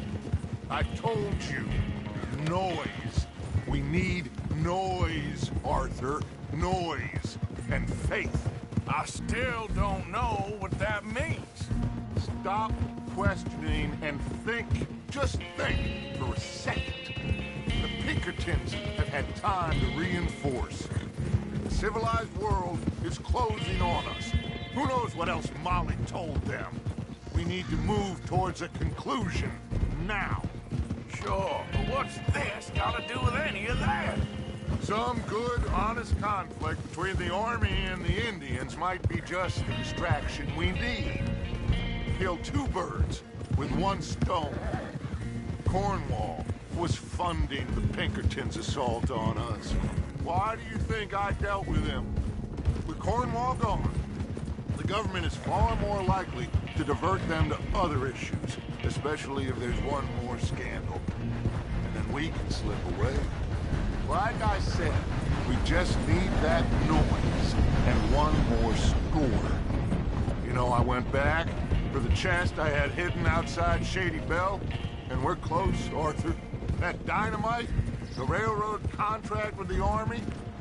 I told you. Noise. We need noise, Arthur. Noise. And faith. I still don't know what that means. Stop questioning and think. Just think for a second. The Pinkertons have had time to reinforce. The civilized world is closing on us. Who knows what else Molly told them? We need to move towards a conclusion now. Sure, but what's this got to do with any of that? Some good, honest conflict between the Army and the Indians might be just the distraction we need. kill two birds with one stone. Cornwall was funding the Pinkertons' assault on us. Why do you think I dealt with him? With Cornwall gone, the government is far more likely to divert them to other issues, especially if there's one more scandal. And then we can slip away. Like I said, we just need that noise and one more score. You know, I went back for the chest I had hidden outside Shady Belle, and we're close, Arthur. That dynamite, the railroad contract with the Army,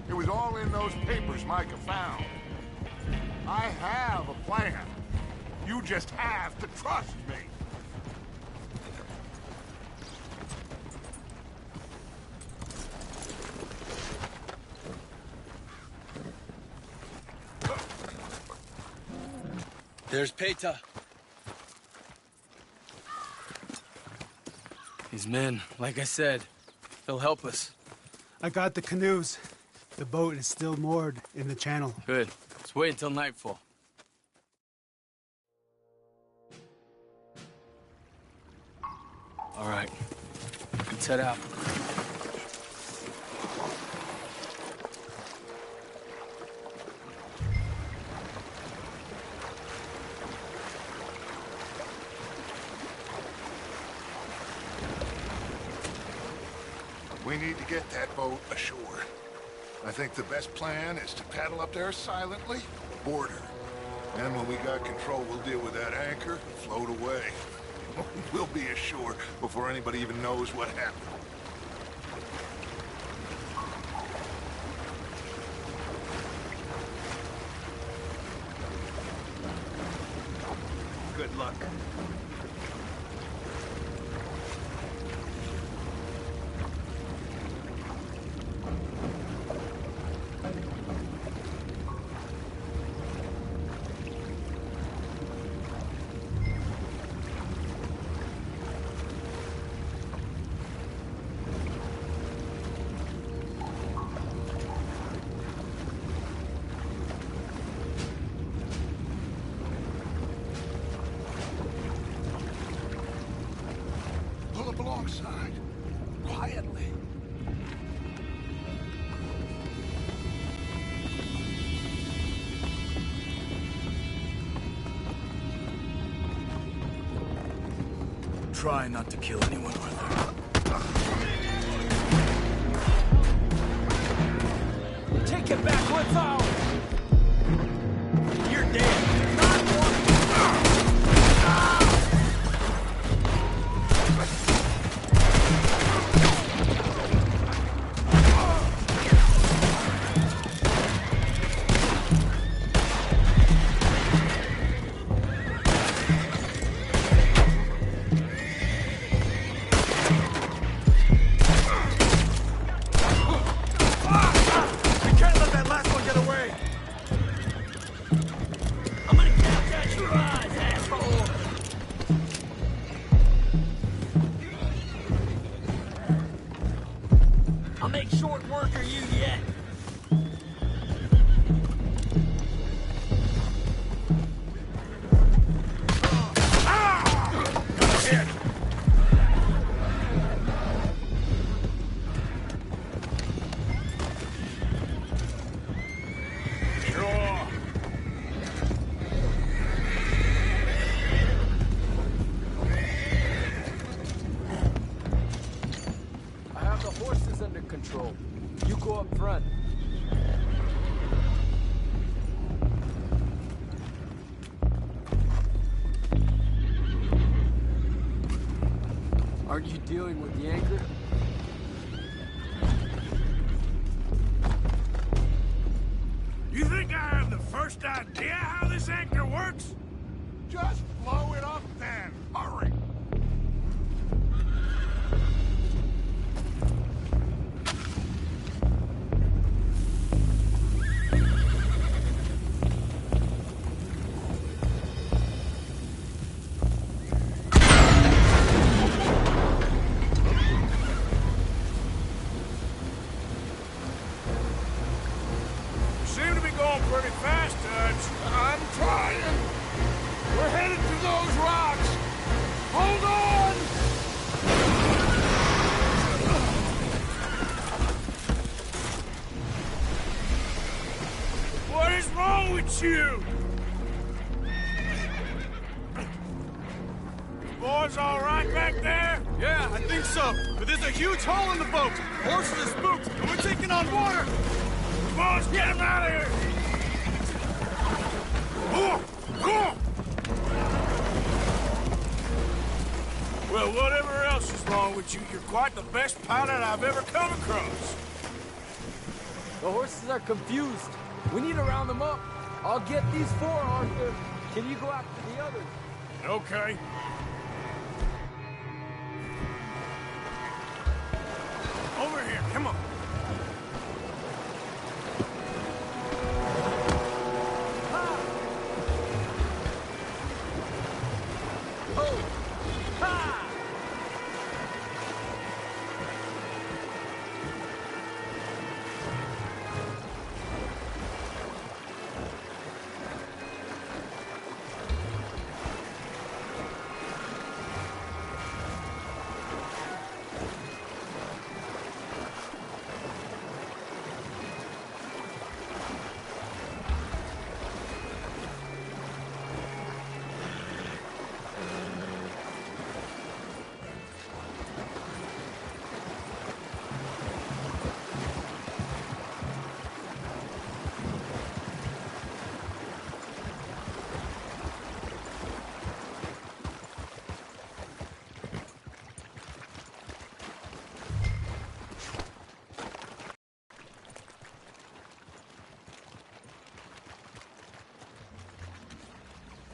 it was all in those papers Micah found. I have a plan. You just have to trust me. There's Peta. These men, like I said, they'll help us. I got the canoes. The boat is still moored in the channel. Good. Let's wait until nightfall. All right. Let's head out. We need to get that boat ashore. I think the best plan is to paddle up there silently, board her. And when we got control, we'll deal with that anchor and float away. We'll be ashore before anybody even knows what happened. Good luck. Pull up alongside, quietly. Try not to kill anyone, Arthur. Take it back, what's ours? You're dead. I'll make short work of you yet. Control. You go up front. Aren't you dealing with the anchor? You think I have the first idea how this anchor works? Just blow it up then. Hurry. Seem to be going pretty fast, Dutch. I'm trying. We're headed It's you! Boys all right back there? Yeah, I think so. But there's a huge hole in the boat. Horses are spooked, and we're taking on water. Boys, get him out of here! Well, whatever else is wrong with you, you're quite the best pilot I've ever come across. The horses are confused. We need to round them up. I'll get these 4, Arthur. Can you go after the others? Okay. Over here, come on.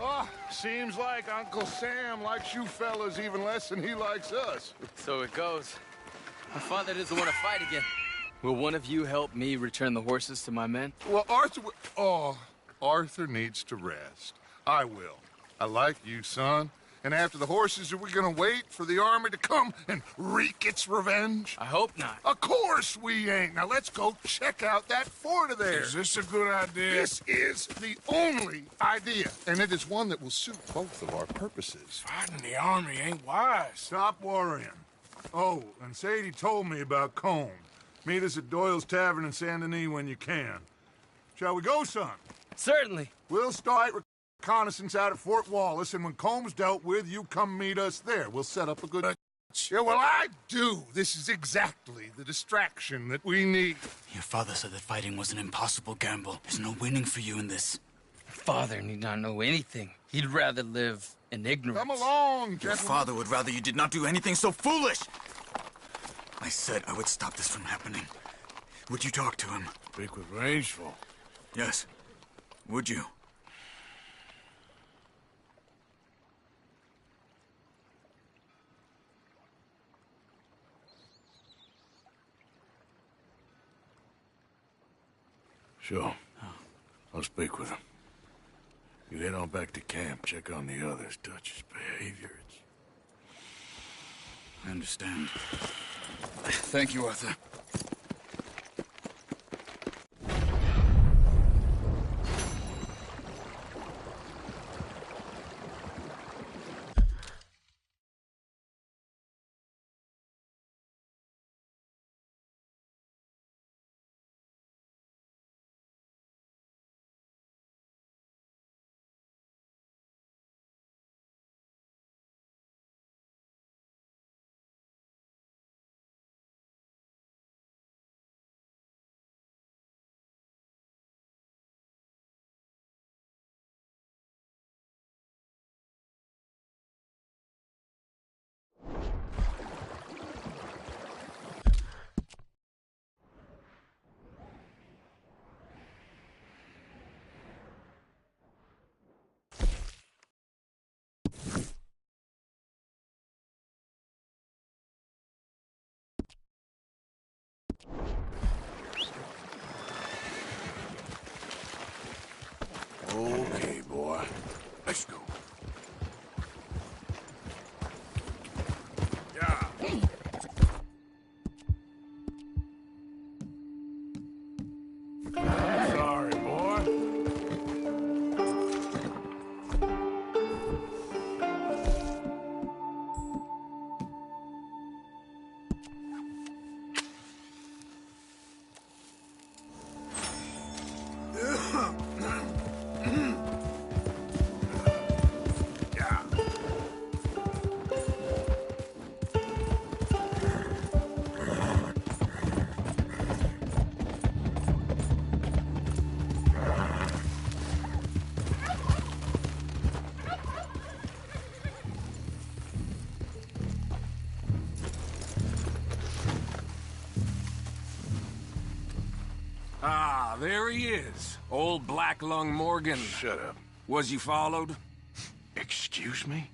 Oh, seems like Uncle Sam likes you fellas even less than he likes us. So it goes. My father doesn't want to fight again. Will one of you help me return the horses to my men? Well, Arthur needs to rest. I will. I like you, son. And after the horses, are we gonna wait for the army to come and wreak its revenge? I hope not. Of course we ain't. Now let's go check out that fort of theirs. Is this a good idea? This is the only idea, and it is one that will suit both of our purposes. Fighting the army ain't wise. Stop worrying. Oh, and Sadie told me about Combe. Meet us at Doyle's Tavern in Saint Denis when you can. Shall we go, son? Certainly. We'll start reconnaissance out at Fort Wallace, and when Combs dealt with, you come meet us there. We'll set up a good... Yeah, well, I do. This is exactly the distraction that we need. Your father said that fighting was an impossible gamble. There's no winning for you in this. Father need not know anything. He'd rather live in ignorance. Come along, gentlemen. Your father would rather you did not do anything so foolish. I said I would stop this from happening. Would you talk to him? Speak with Rangeful. Yes. Would you? Sure. I'll speak with him. You head on back to camp, check on the others, touch his behavior. I understand. Thank you, Arthur. Okay, boy. Let's go. Yeah. Sorry, boy. Ah, there he is. Old Black Lung Morgan. Shut up. Was you followed? Excuse me?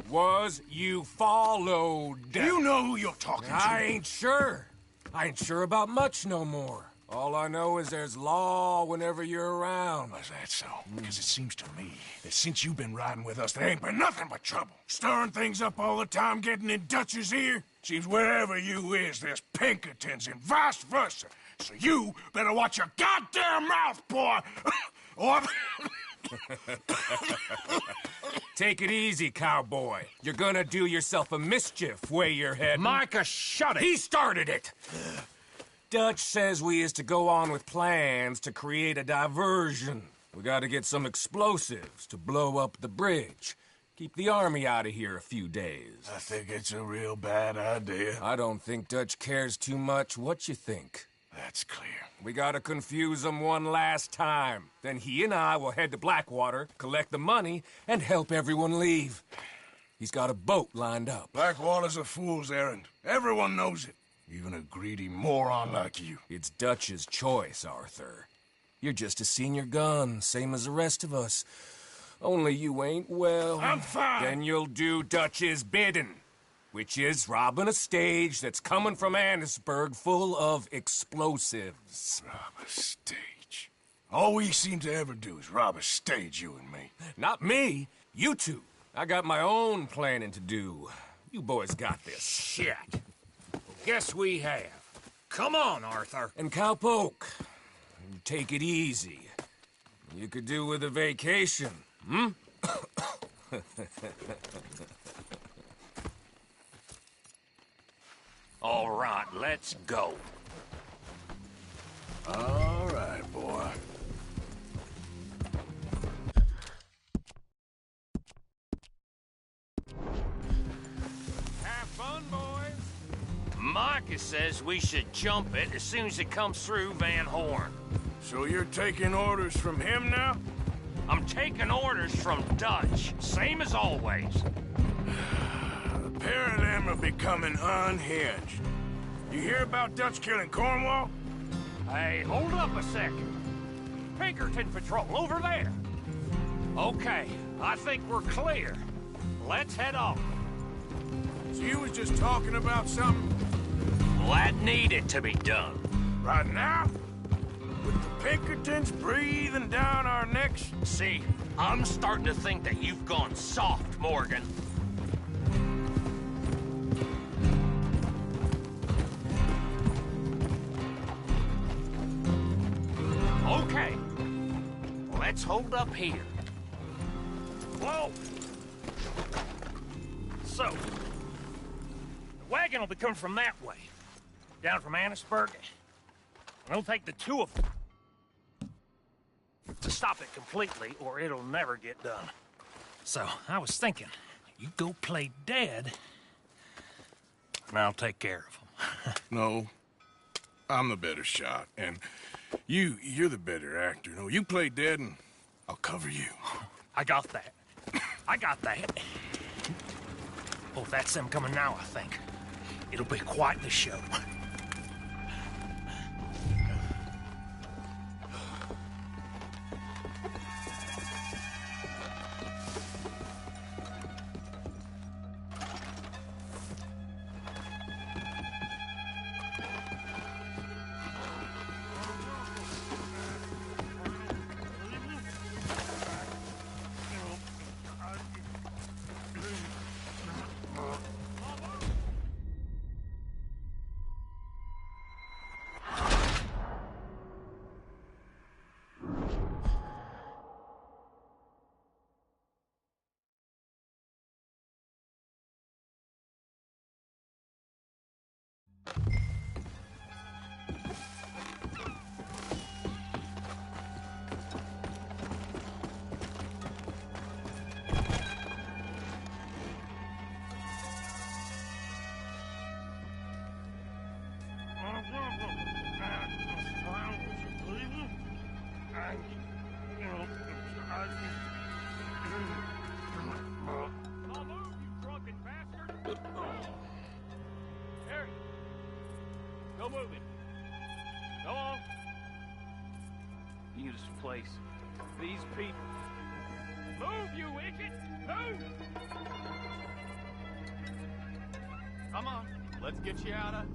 Was you followed? You know who you're talking to. I ain't sure. I ain't sure about much no more. All I know is there's law whenever you're around. Is that so? Because it seems to me that since you've been riding with us, there ain't been nothing but trouble. Stirring things up all the time, getting in Dutch's ear. Seems wherever you is, there's Pinkertons and vice versa. So you better watch your goddamn mouth, boy! Or... Take it easy, cowboy. You're gonna do yourself a mischief way you're heading. Micah, shut it! He started it! Dutch says we is to go on with plans to create a diversion. We gotta get some explosives to blow up the bridge. Keep the army out of here a few days. I think it's a real bad idea. I don't think Dutch cares too much what you think. That's clear. We gotta confuse him one last time. Then he and I will head to Blackwater, collect the money, and help everyone leave. He's got a boat lined up. Blackwater's a fool's errand. Everyone knows it. Even a greedy moron like you. It's Dutch's choice, Arthur. You're just a senior gun, same as the rest of us. Only you ain't well. I'm fine. Then you'll do Dutch's bidding, which is robbing a stage that's coming from Annesburg full of explosives. Rob a stage? All we seem to ever do is rob a stage, you and me. Not me. You two. I got my own planning to do. You boys got this. Shit. Guess we have. Come on, Arthur. And Cowpoke, take it easy. You could do with a vacation, hmm? All right, let's go. All right, boy. Have fun, boys. Micah says we should jump it as soon as it comes through Van Horn. So you're taking orders from him now? I'm taking orders from Dutch, same as always. The pair of them are becoming unhinged. You hear about Dutch killing Cornwall? Hey, hold up a second. Pinkerton Patrol, over there. Okay, I think we're clear. Let's head off. So you was just talking about something? Well, that needed to be done. Right now? With the Pinkertons breathing down our necks? See, I'm starting to think that you've gone soft, Morgan. Okay, let's hold up here. Whoa! So, the wagon will be coming from that way, down from Annesburg. And it'll take the two of them to stop it completely, or it'll never get done. So, I was thinking, you go play dead, and I'll take care of them. No, I'm the better shot, and you're the better actor. No, you play dead, and I'll cover you. I got that. I got that. Oh, that's them coming now, I think. It'll be quite the show. Go moving. Go on. Beautiful place. These people. Move, you idiot! Move! Come on, let's get you out of...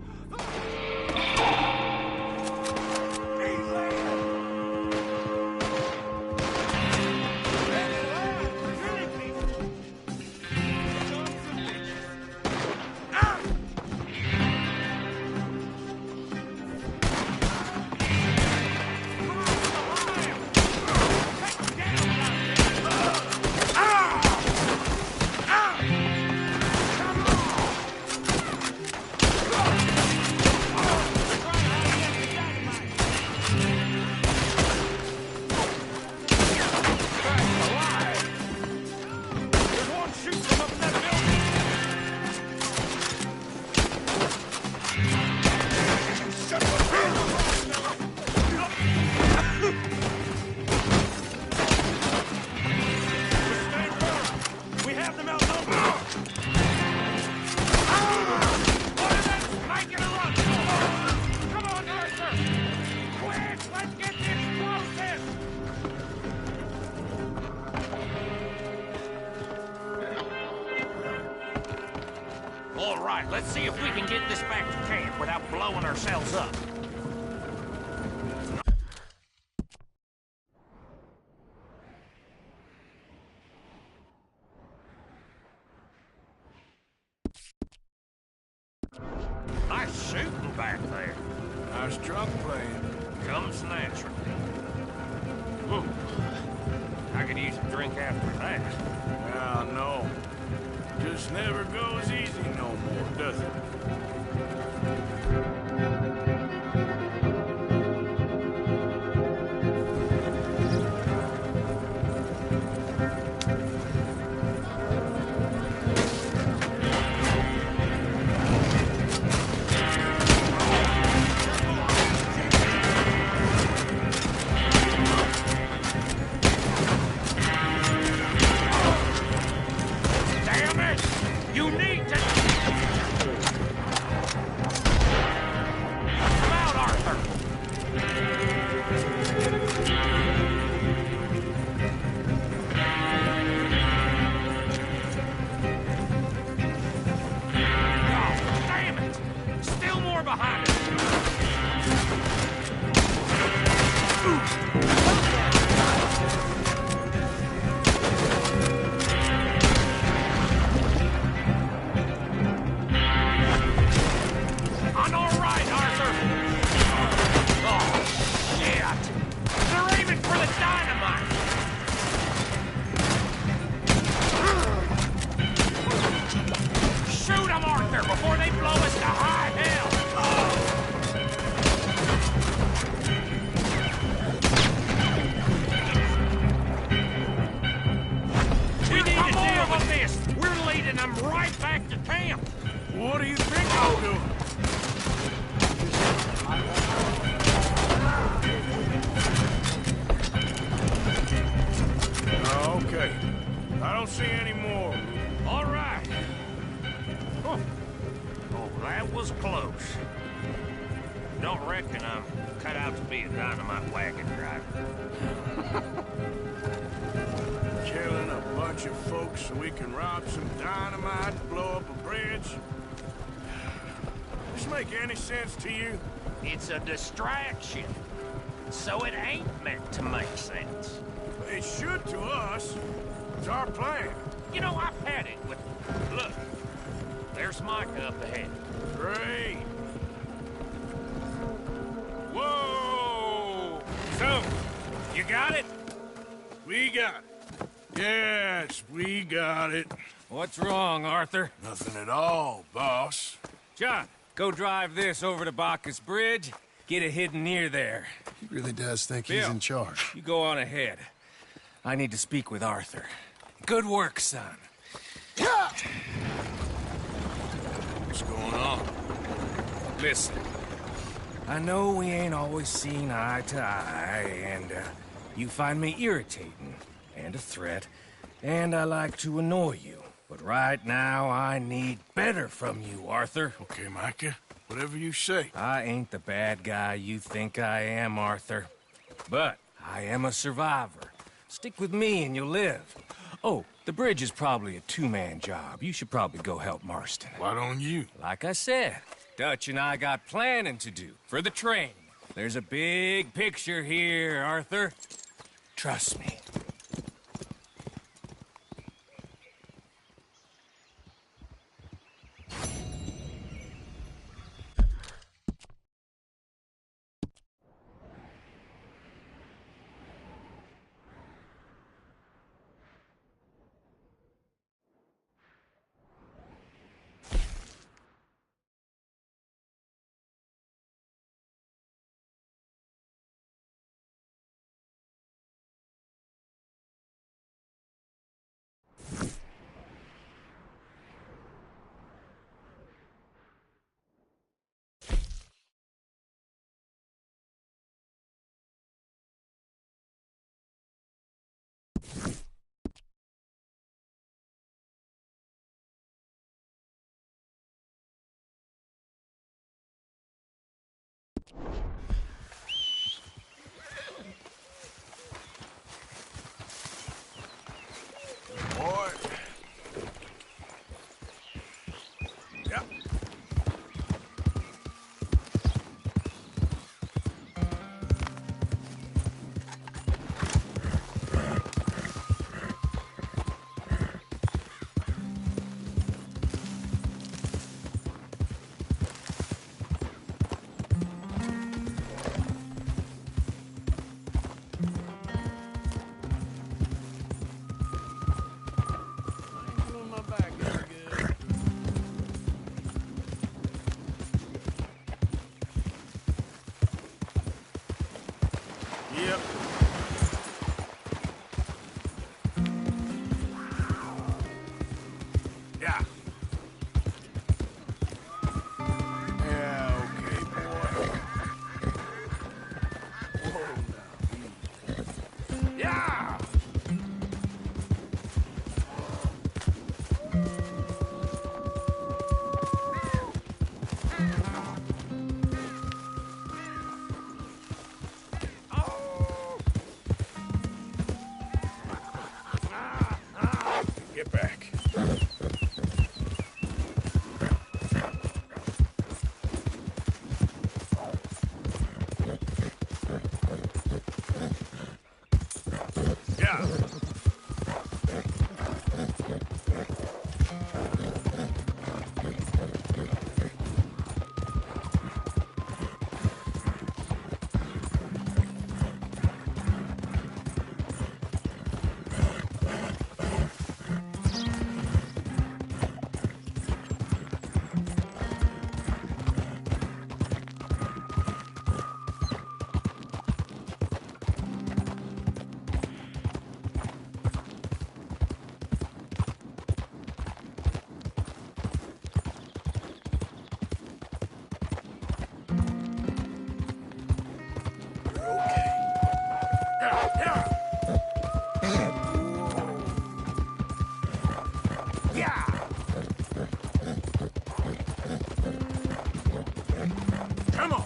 All right, let's see if we can get this back to camp without blowing ourselves up. Nice shooting back there. Nice drunk playing. Comes naturally. Ooh. I could use a drink after that. Yeah, no. Just never goes easy no more, does it? You need to... Sense to you? It's a distraction, so it ain't meant to make sense. It should to us. It's our plan. You know, I've had it with... Look, there's Micah up ahead. Great. Whoa! So, you got it? We got it. Yes, we got it. What's wrong, Arthur? Nothing at all, boss. John. Go drive this over to Bacchus Bridge. Get it hidden near there. He really does think Bill, he's in charge. You go on ahead. I need to speak with Arthur. Good work, son. What's going on? Listen. I know we ain't always seen eye to eye, and you find me irritating and a threat, and I like to annoy you. But right now, I need better from you, Arthur. Okay, Micah. Whatever you say. I ain't the bad guy you think I am, Arthur. But I am a survivor. Stick with me and you'll live. Oh, the bridge is probably a two-man job. You should probably go help Marston. Why don't you? Like I said, Dutch and I got planning to do for the train. There's a big picture here, Arthur. Trust me. Boy. Yep. Yep. Yeah. Yeah, okay, boy. Whoa, yeah! Get back. Yeah. Come on.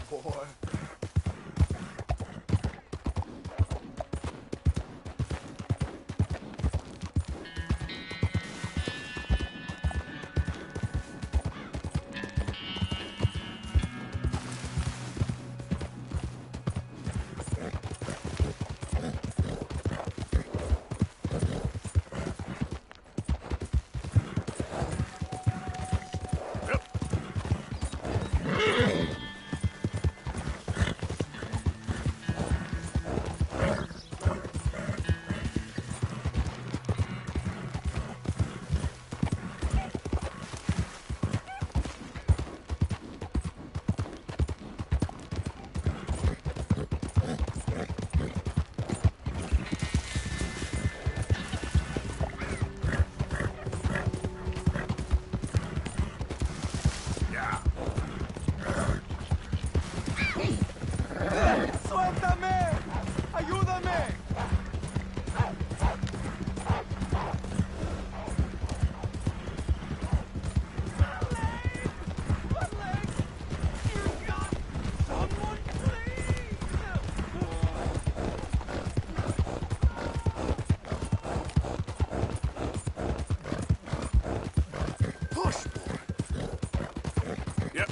boy. ¡Suéltame! ¡Ayúdame! Push, boy. Yep.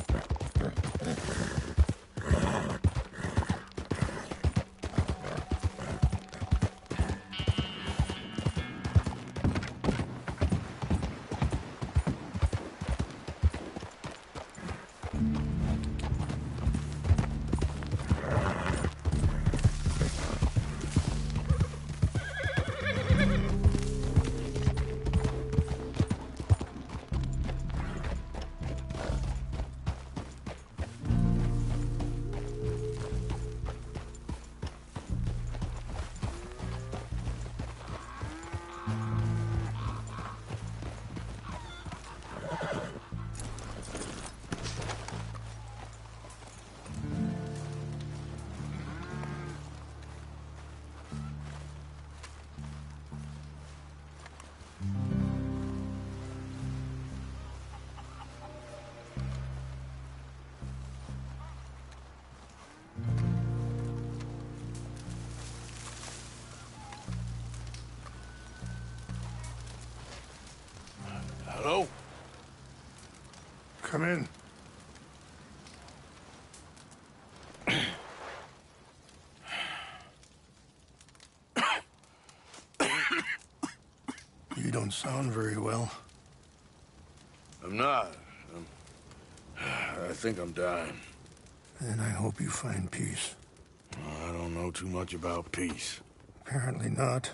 Hello? Come in. You don't sound very well. I'm not. I think I'm dying. And I hope you find peace. I don't know too much about peace. Apparently not.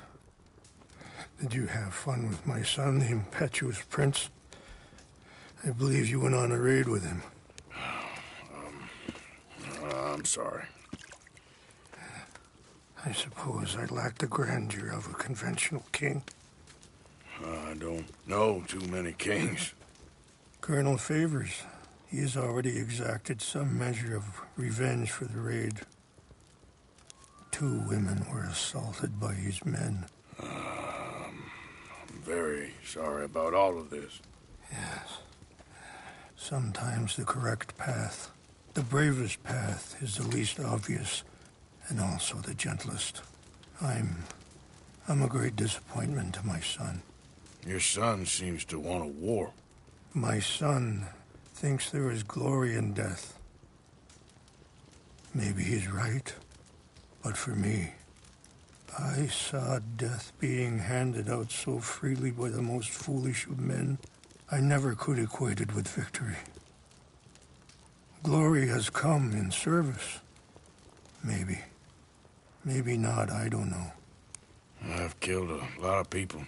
Did you have fun with my son, the impetuous prince? I believe you went on a raid with him. I'm sorry. I suppose I lack the grandeur of a conventional king. I don't know too many kings. Colonel Favors, he has already exacted some measure of revenge for the raid. 2 women were assaulted by his men. I'm very sorry about all of this. Yes. Sometimes the correct path, the bravest path, is the least obvious and also the gentlest. I'm a great disappointment to my son. Your son seems to want a war. My son thinks there is glory in death. Maybe he's right, but for me, I saw death being handed out so freely by the most foolish of men, I never could equate it with victory. Glory has come in service. Maybe. Maybe not, I don't know. I've killed a lot of people.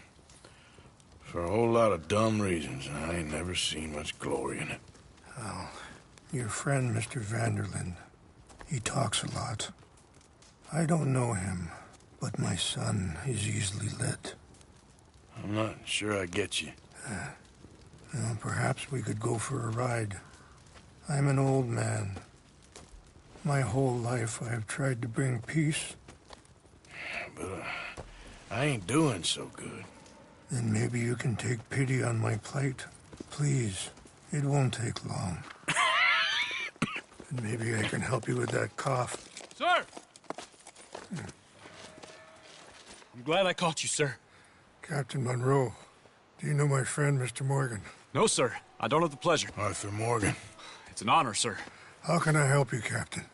For a whole lot of dumb reasons, and I ain't never seen much glory in it. Well, your friend, Mr. Vanderlyn, he talks a lot. I don't know him, but my son is easily led. I'm not sure I get you. Well, perhaps we could go for a ride. I'm an old man. My whole life I have tried to bring peace. But I ain't doing so good. Then maybe you can take pity on my plight. Please, it won't take long. Maybe I can help you with that cough. Sir! I'm glad I caught you, sir. Captain Monroe, do you know my friend, Mr. Morgan? No, sir. I don't have the pleasure. Arthur Morgan. It's an honor, sir. How can I help you, Captain?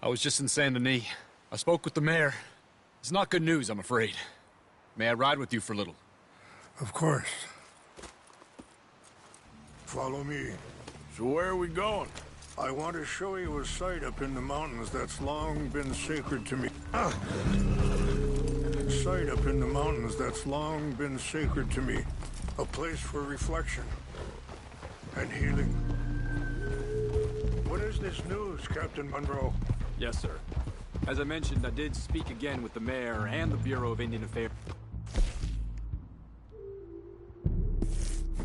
I was just in Saint Denis. I spoke with the mayor. It's not good news, I'm afraid. May I ride with you for a little? Of course. Follow me. So where are we going? I want to show you a site up in the mountains that's long been sacred to me. Site up in the mountains that's long been sacred to me. A place for reflection and healing. What is this news, Captain Monroe? Yes, sir. As I mentioned, I did speak again with the mayor and the Bureau of Indian Affairs.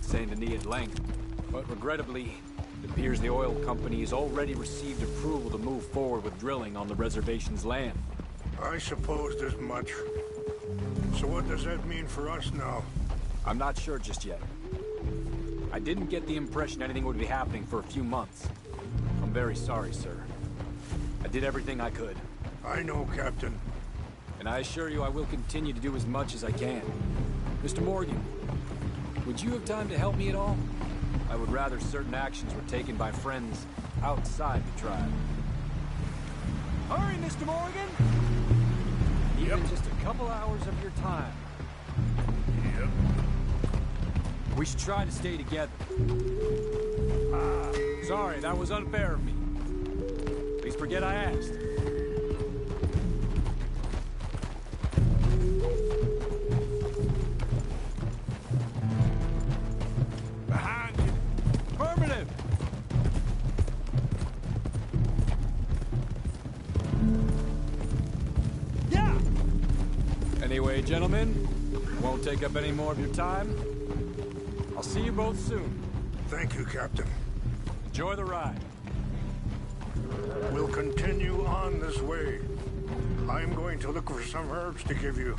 Saint Denis at length, but regrettably, it appears the oil company has already received approval to move forward with drilling on the reservation's land. I supposed as much. So what does that mean for us now? I'm not sure just yet. I didn't get the impression anything would be happening for a few months. I'm very sorry, sir. I did everything I could. I know, Captain. And I assure you I will continue to do as much as I can. Mr. Morgan, would you have time to help me at all? I would rather certain actions were taken by friends outside the tribe. Hurry, Mr. Morgan! Even just a couple hours of your time. Yep. We should try to stay together. Sorry, that was unfair of me. Please forget I asked. Behind you. Affirmative! Yeah! Anyway, gentlemen, I won't take up any more of your time. I'll see you both soon. Thank you, Captain. Enjoy the ride. We'll continue on this way. I'm going to look for some herbs to give you.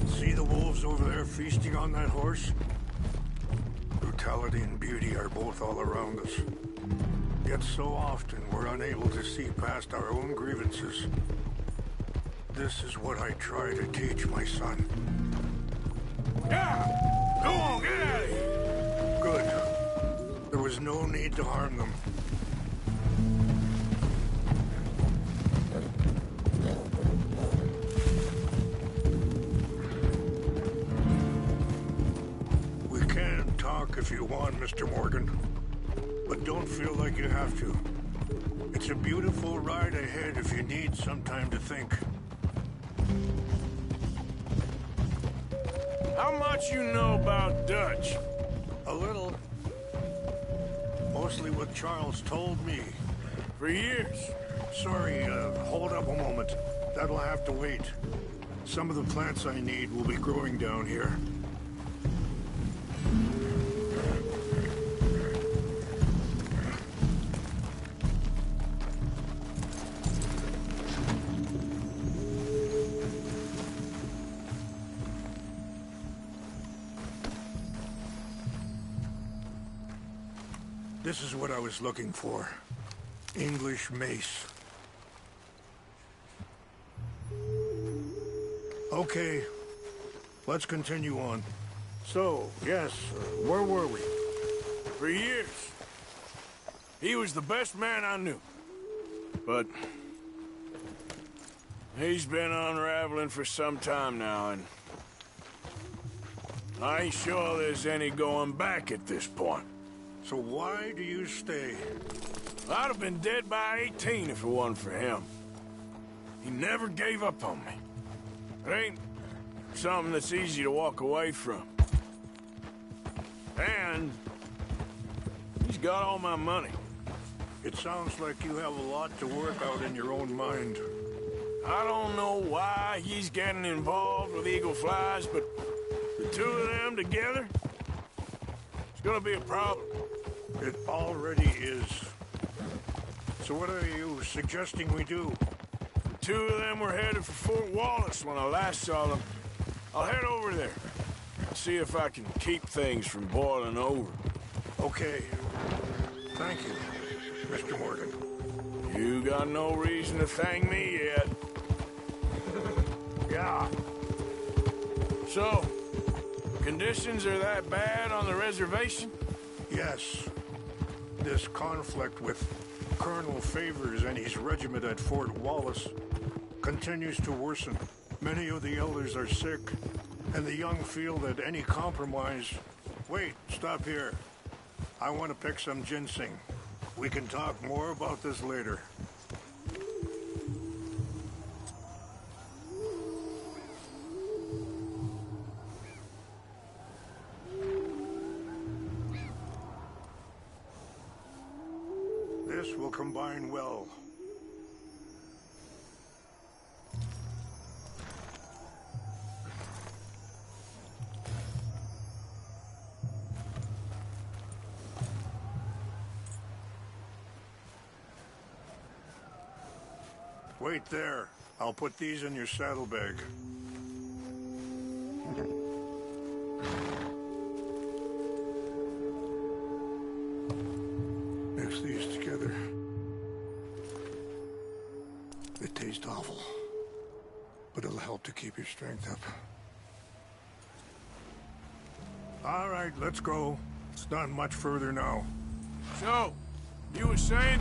See the wolves over there feasting on that horse? Brutality and beauty are both all around us. Yet so often we're unable to see past our own grievances. This is what I try to teach my son. Yeah! Go on, get out of here! Good. There was no need to harm them. We can talk if you want, Mr. Morgan. But don't feel like you have to. It's a beautiful ride ahead if you need some time to think. How much you know about Dutch? A little. Mostly what Charles told me. For years. Sorry, hold up a moment. That'll have to wait. Some of the plants I need will be growing down here. This is what I was looking for. English mace. Okay, let's continue on. So, yes, where were we? For years. He was the best man I knew. But he's been unraveling for some time now, and I ain't sure there's any going back at this point. So why do you stay? I'd have been dead by 18 if it wasn't for him. He never gave up on me. It ain't something that's easy to walk away from. And he's got all my money. It sounds like you have a lot to work out in your own mind. I don't know why he's getting involved with Eagle Flies, but the two of them together, it's gonna be a problem. It already is. So what are you suggesting we do? 2 of them were headed for Fort Wallace when I last saw them. I'll head over there. See if I can keep things from boiling over. Okay. Thank you, Mr. Morgan. You got no reason to thank me yet. Yeah. So, conditions are that bad on the reservation? Yes. This conflict with Colonel Favors and his regiment at Fort Wallace continues to worsen. Many of the elders are sick, and the young feel that any compromise... Wait, stop here. I want to pick some ginseng. We can talk more about this later. This will combine well. Wait there. I'll put these in your saddlebag. Mix these together. They taste awful, but it'll help to keep your strength up. All right, let's go. It's not much further now. So, you were saying?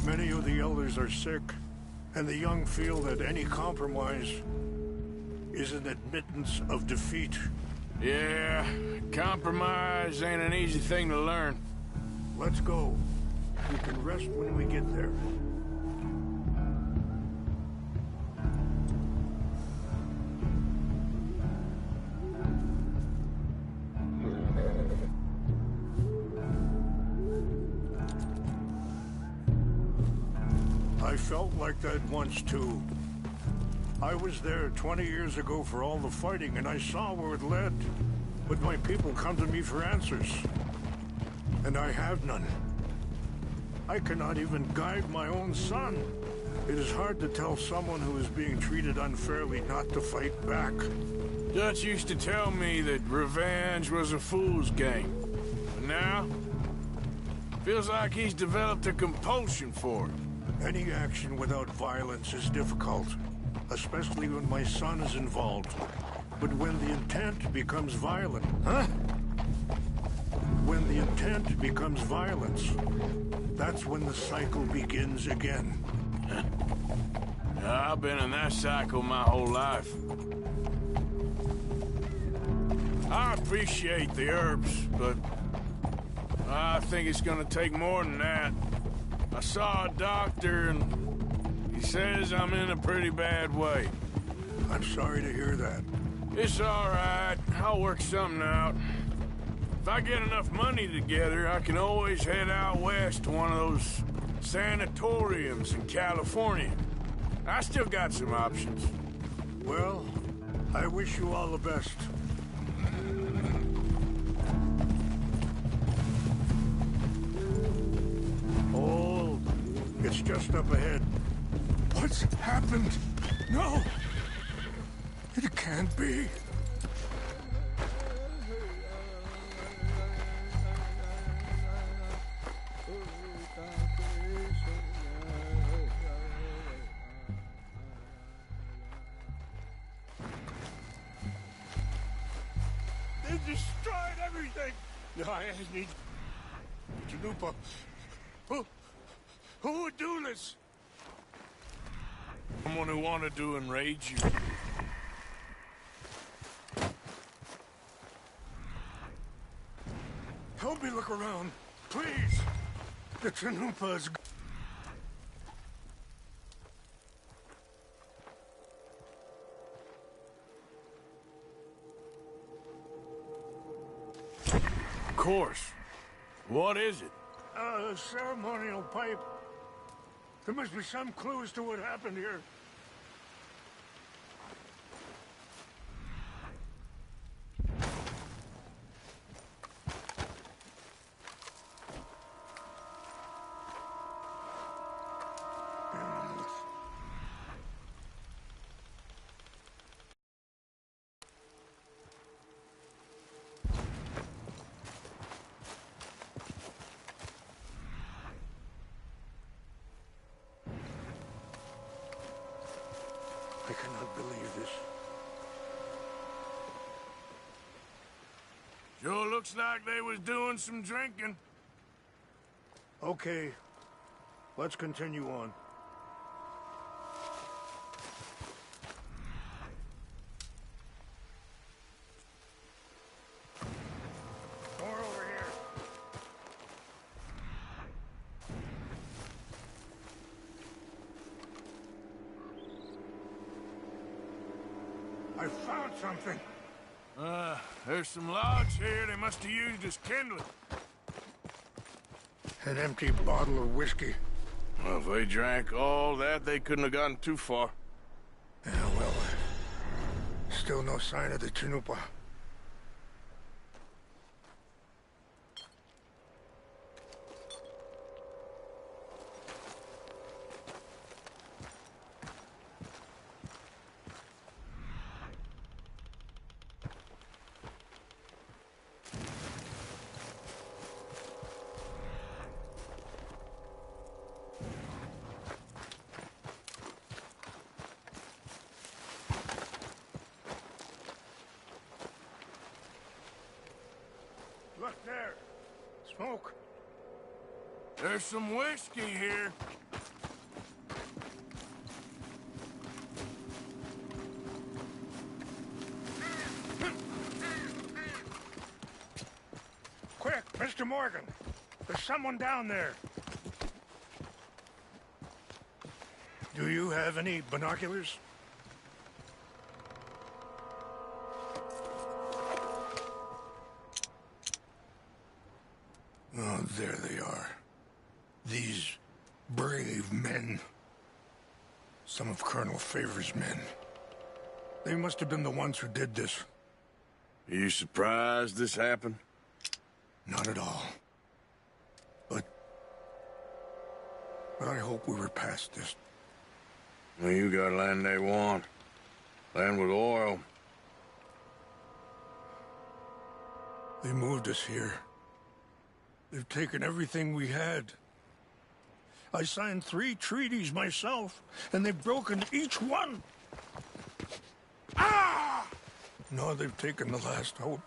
Many of the elders are sick, and the young feel that any compromise is an admittance of defeat. Yeah, compromise ain't an easy thing to learn. Let's go. We can rest when we get there. I felt like that once, too. I was there 20 years ago for all the fighting, and I saw where it led. But my people come to me for answers. And I have none. I cannot even guide my own son. It is hard to tell someone who is being treated unfairly not to fight back. Dutch used to tell me that revenge was a fool's game. But now, feels like he's developed a compulsion for it. Any action without violence is difficult, especially when my son is involved. But when the intent becomes violent... Huh? When the intent becomes violence, that's when the cycle begins again. I've been in that cycle my whole life. I appreciate the herbs, but I think it's gonna take more than that. I saw a doctor, and he says I'm in a pretty bad way. I'm sorry to hear that. It's all right. I'll work something out. If I get enough money together, I can always head out west to one of those sanatoriums in California. I still got some options. Well, I wish you all the best. Oh, it's just up ahead. What's happened? No! It can't be. They destroyed everything! I need... Janupa. Who would do this? Someone who wanted to enrage you. Help me look around, please. The Janupa's... Of course. What is it? A ceremonial pipe. There must be some clue as to what happened here. Sure looks like they was doing some drinking. Okay, let's continue on. Door over here. I found something. There's some logs here they must have used as kindling. An empty bottle of whiskey. Well, if they drank all that, they couldn't have gotten too far. Yeah, well, still no sign of the Chanupa. Look there. Smoke. There's some whiskey here. Quick, Mr. Morgan. There's someone down there. Do you have any binoculars? Oh, there they are. These brave men. Some of Colonel Favor's men. They must have been the ones who did this. Are you surprised this happened? Not at all. But I hope we were past this. Well, you got land they want. Land with oil. They moved us here. They've taken everything we had. I signed 3 treaties myself, and they've broken each one. Ah! No, they've taken the last hope.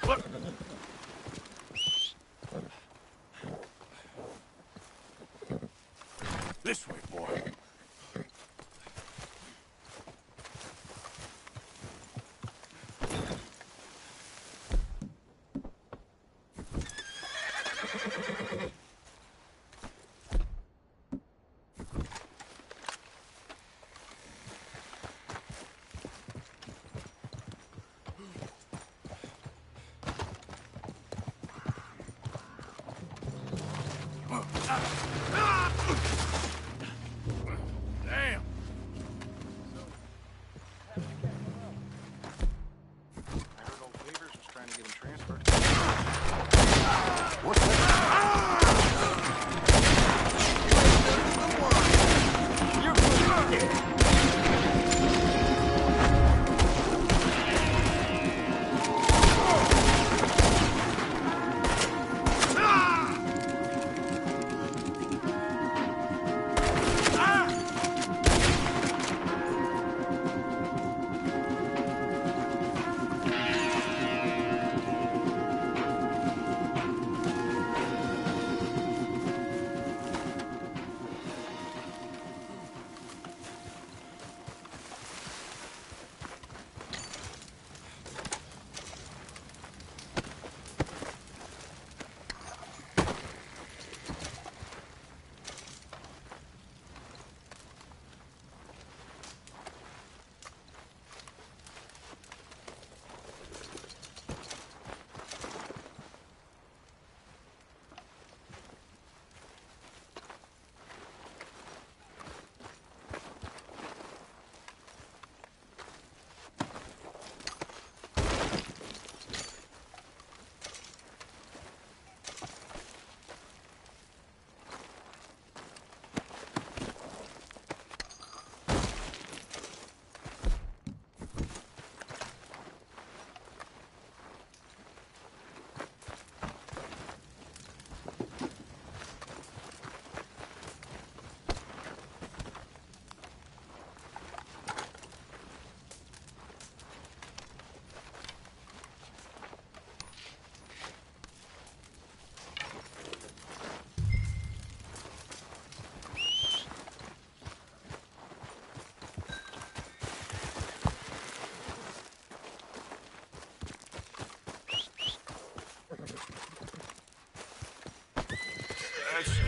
Look! This way, boy.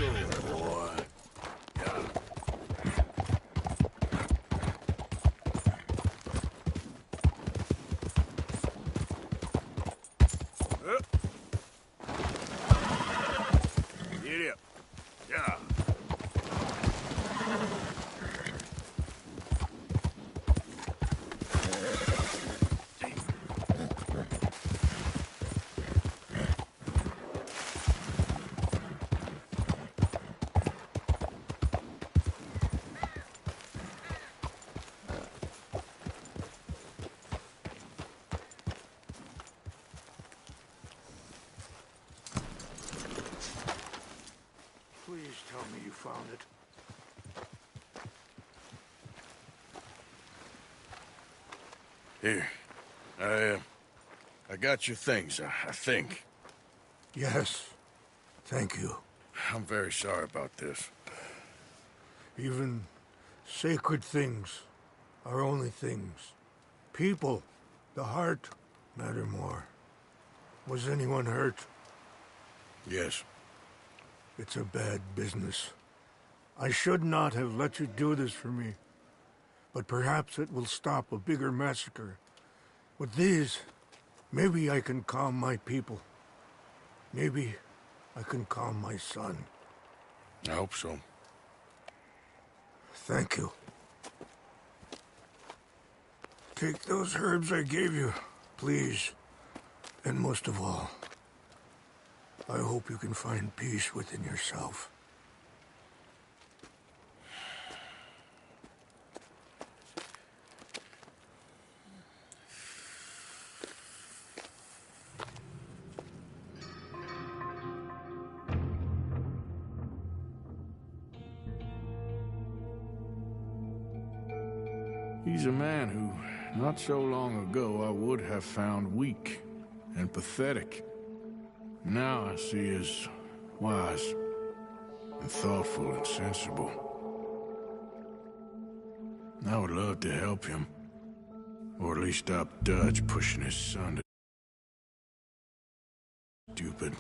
Good boy. Yeah. Get up. Yeah. Please tell me you found it. Here. I got your things, I think. Yes. Thank you. I'm very sorry about this. Even sacred things are only things. People, the heart, matter more. Was anyone hurt? Yes. It's a bad business. I should not have let you do this for me. But perhaps it will stop a bigger massacre. With these, maybe I can calm my people. Maybe I can calm my son. I hope so. Thank you. Take those herbs I gave you, please. And most of all, I hope you can find peace within yourself. He's a man who, not so long ago, I would have found weak and pathetic. Now I see as wise and thoughtful and sensible. I would love to help him, or at least stop Dutch pushing his son to stupid.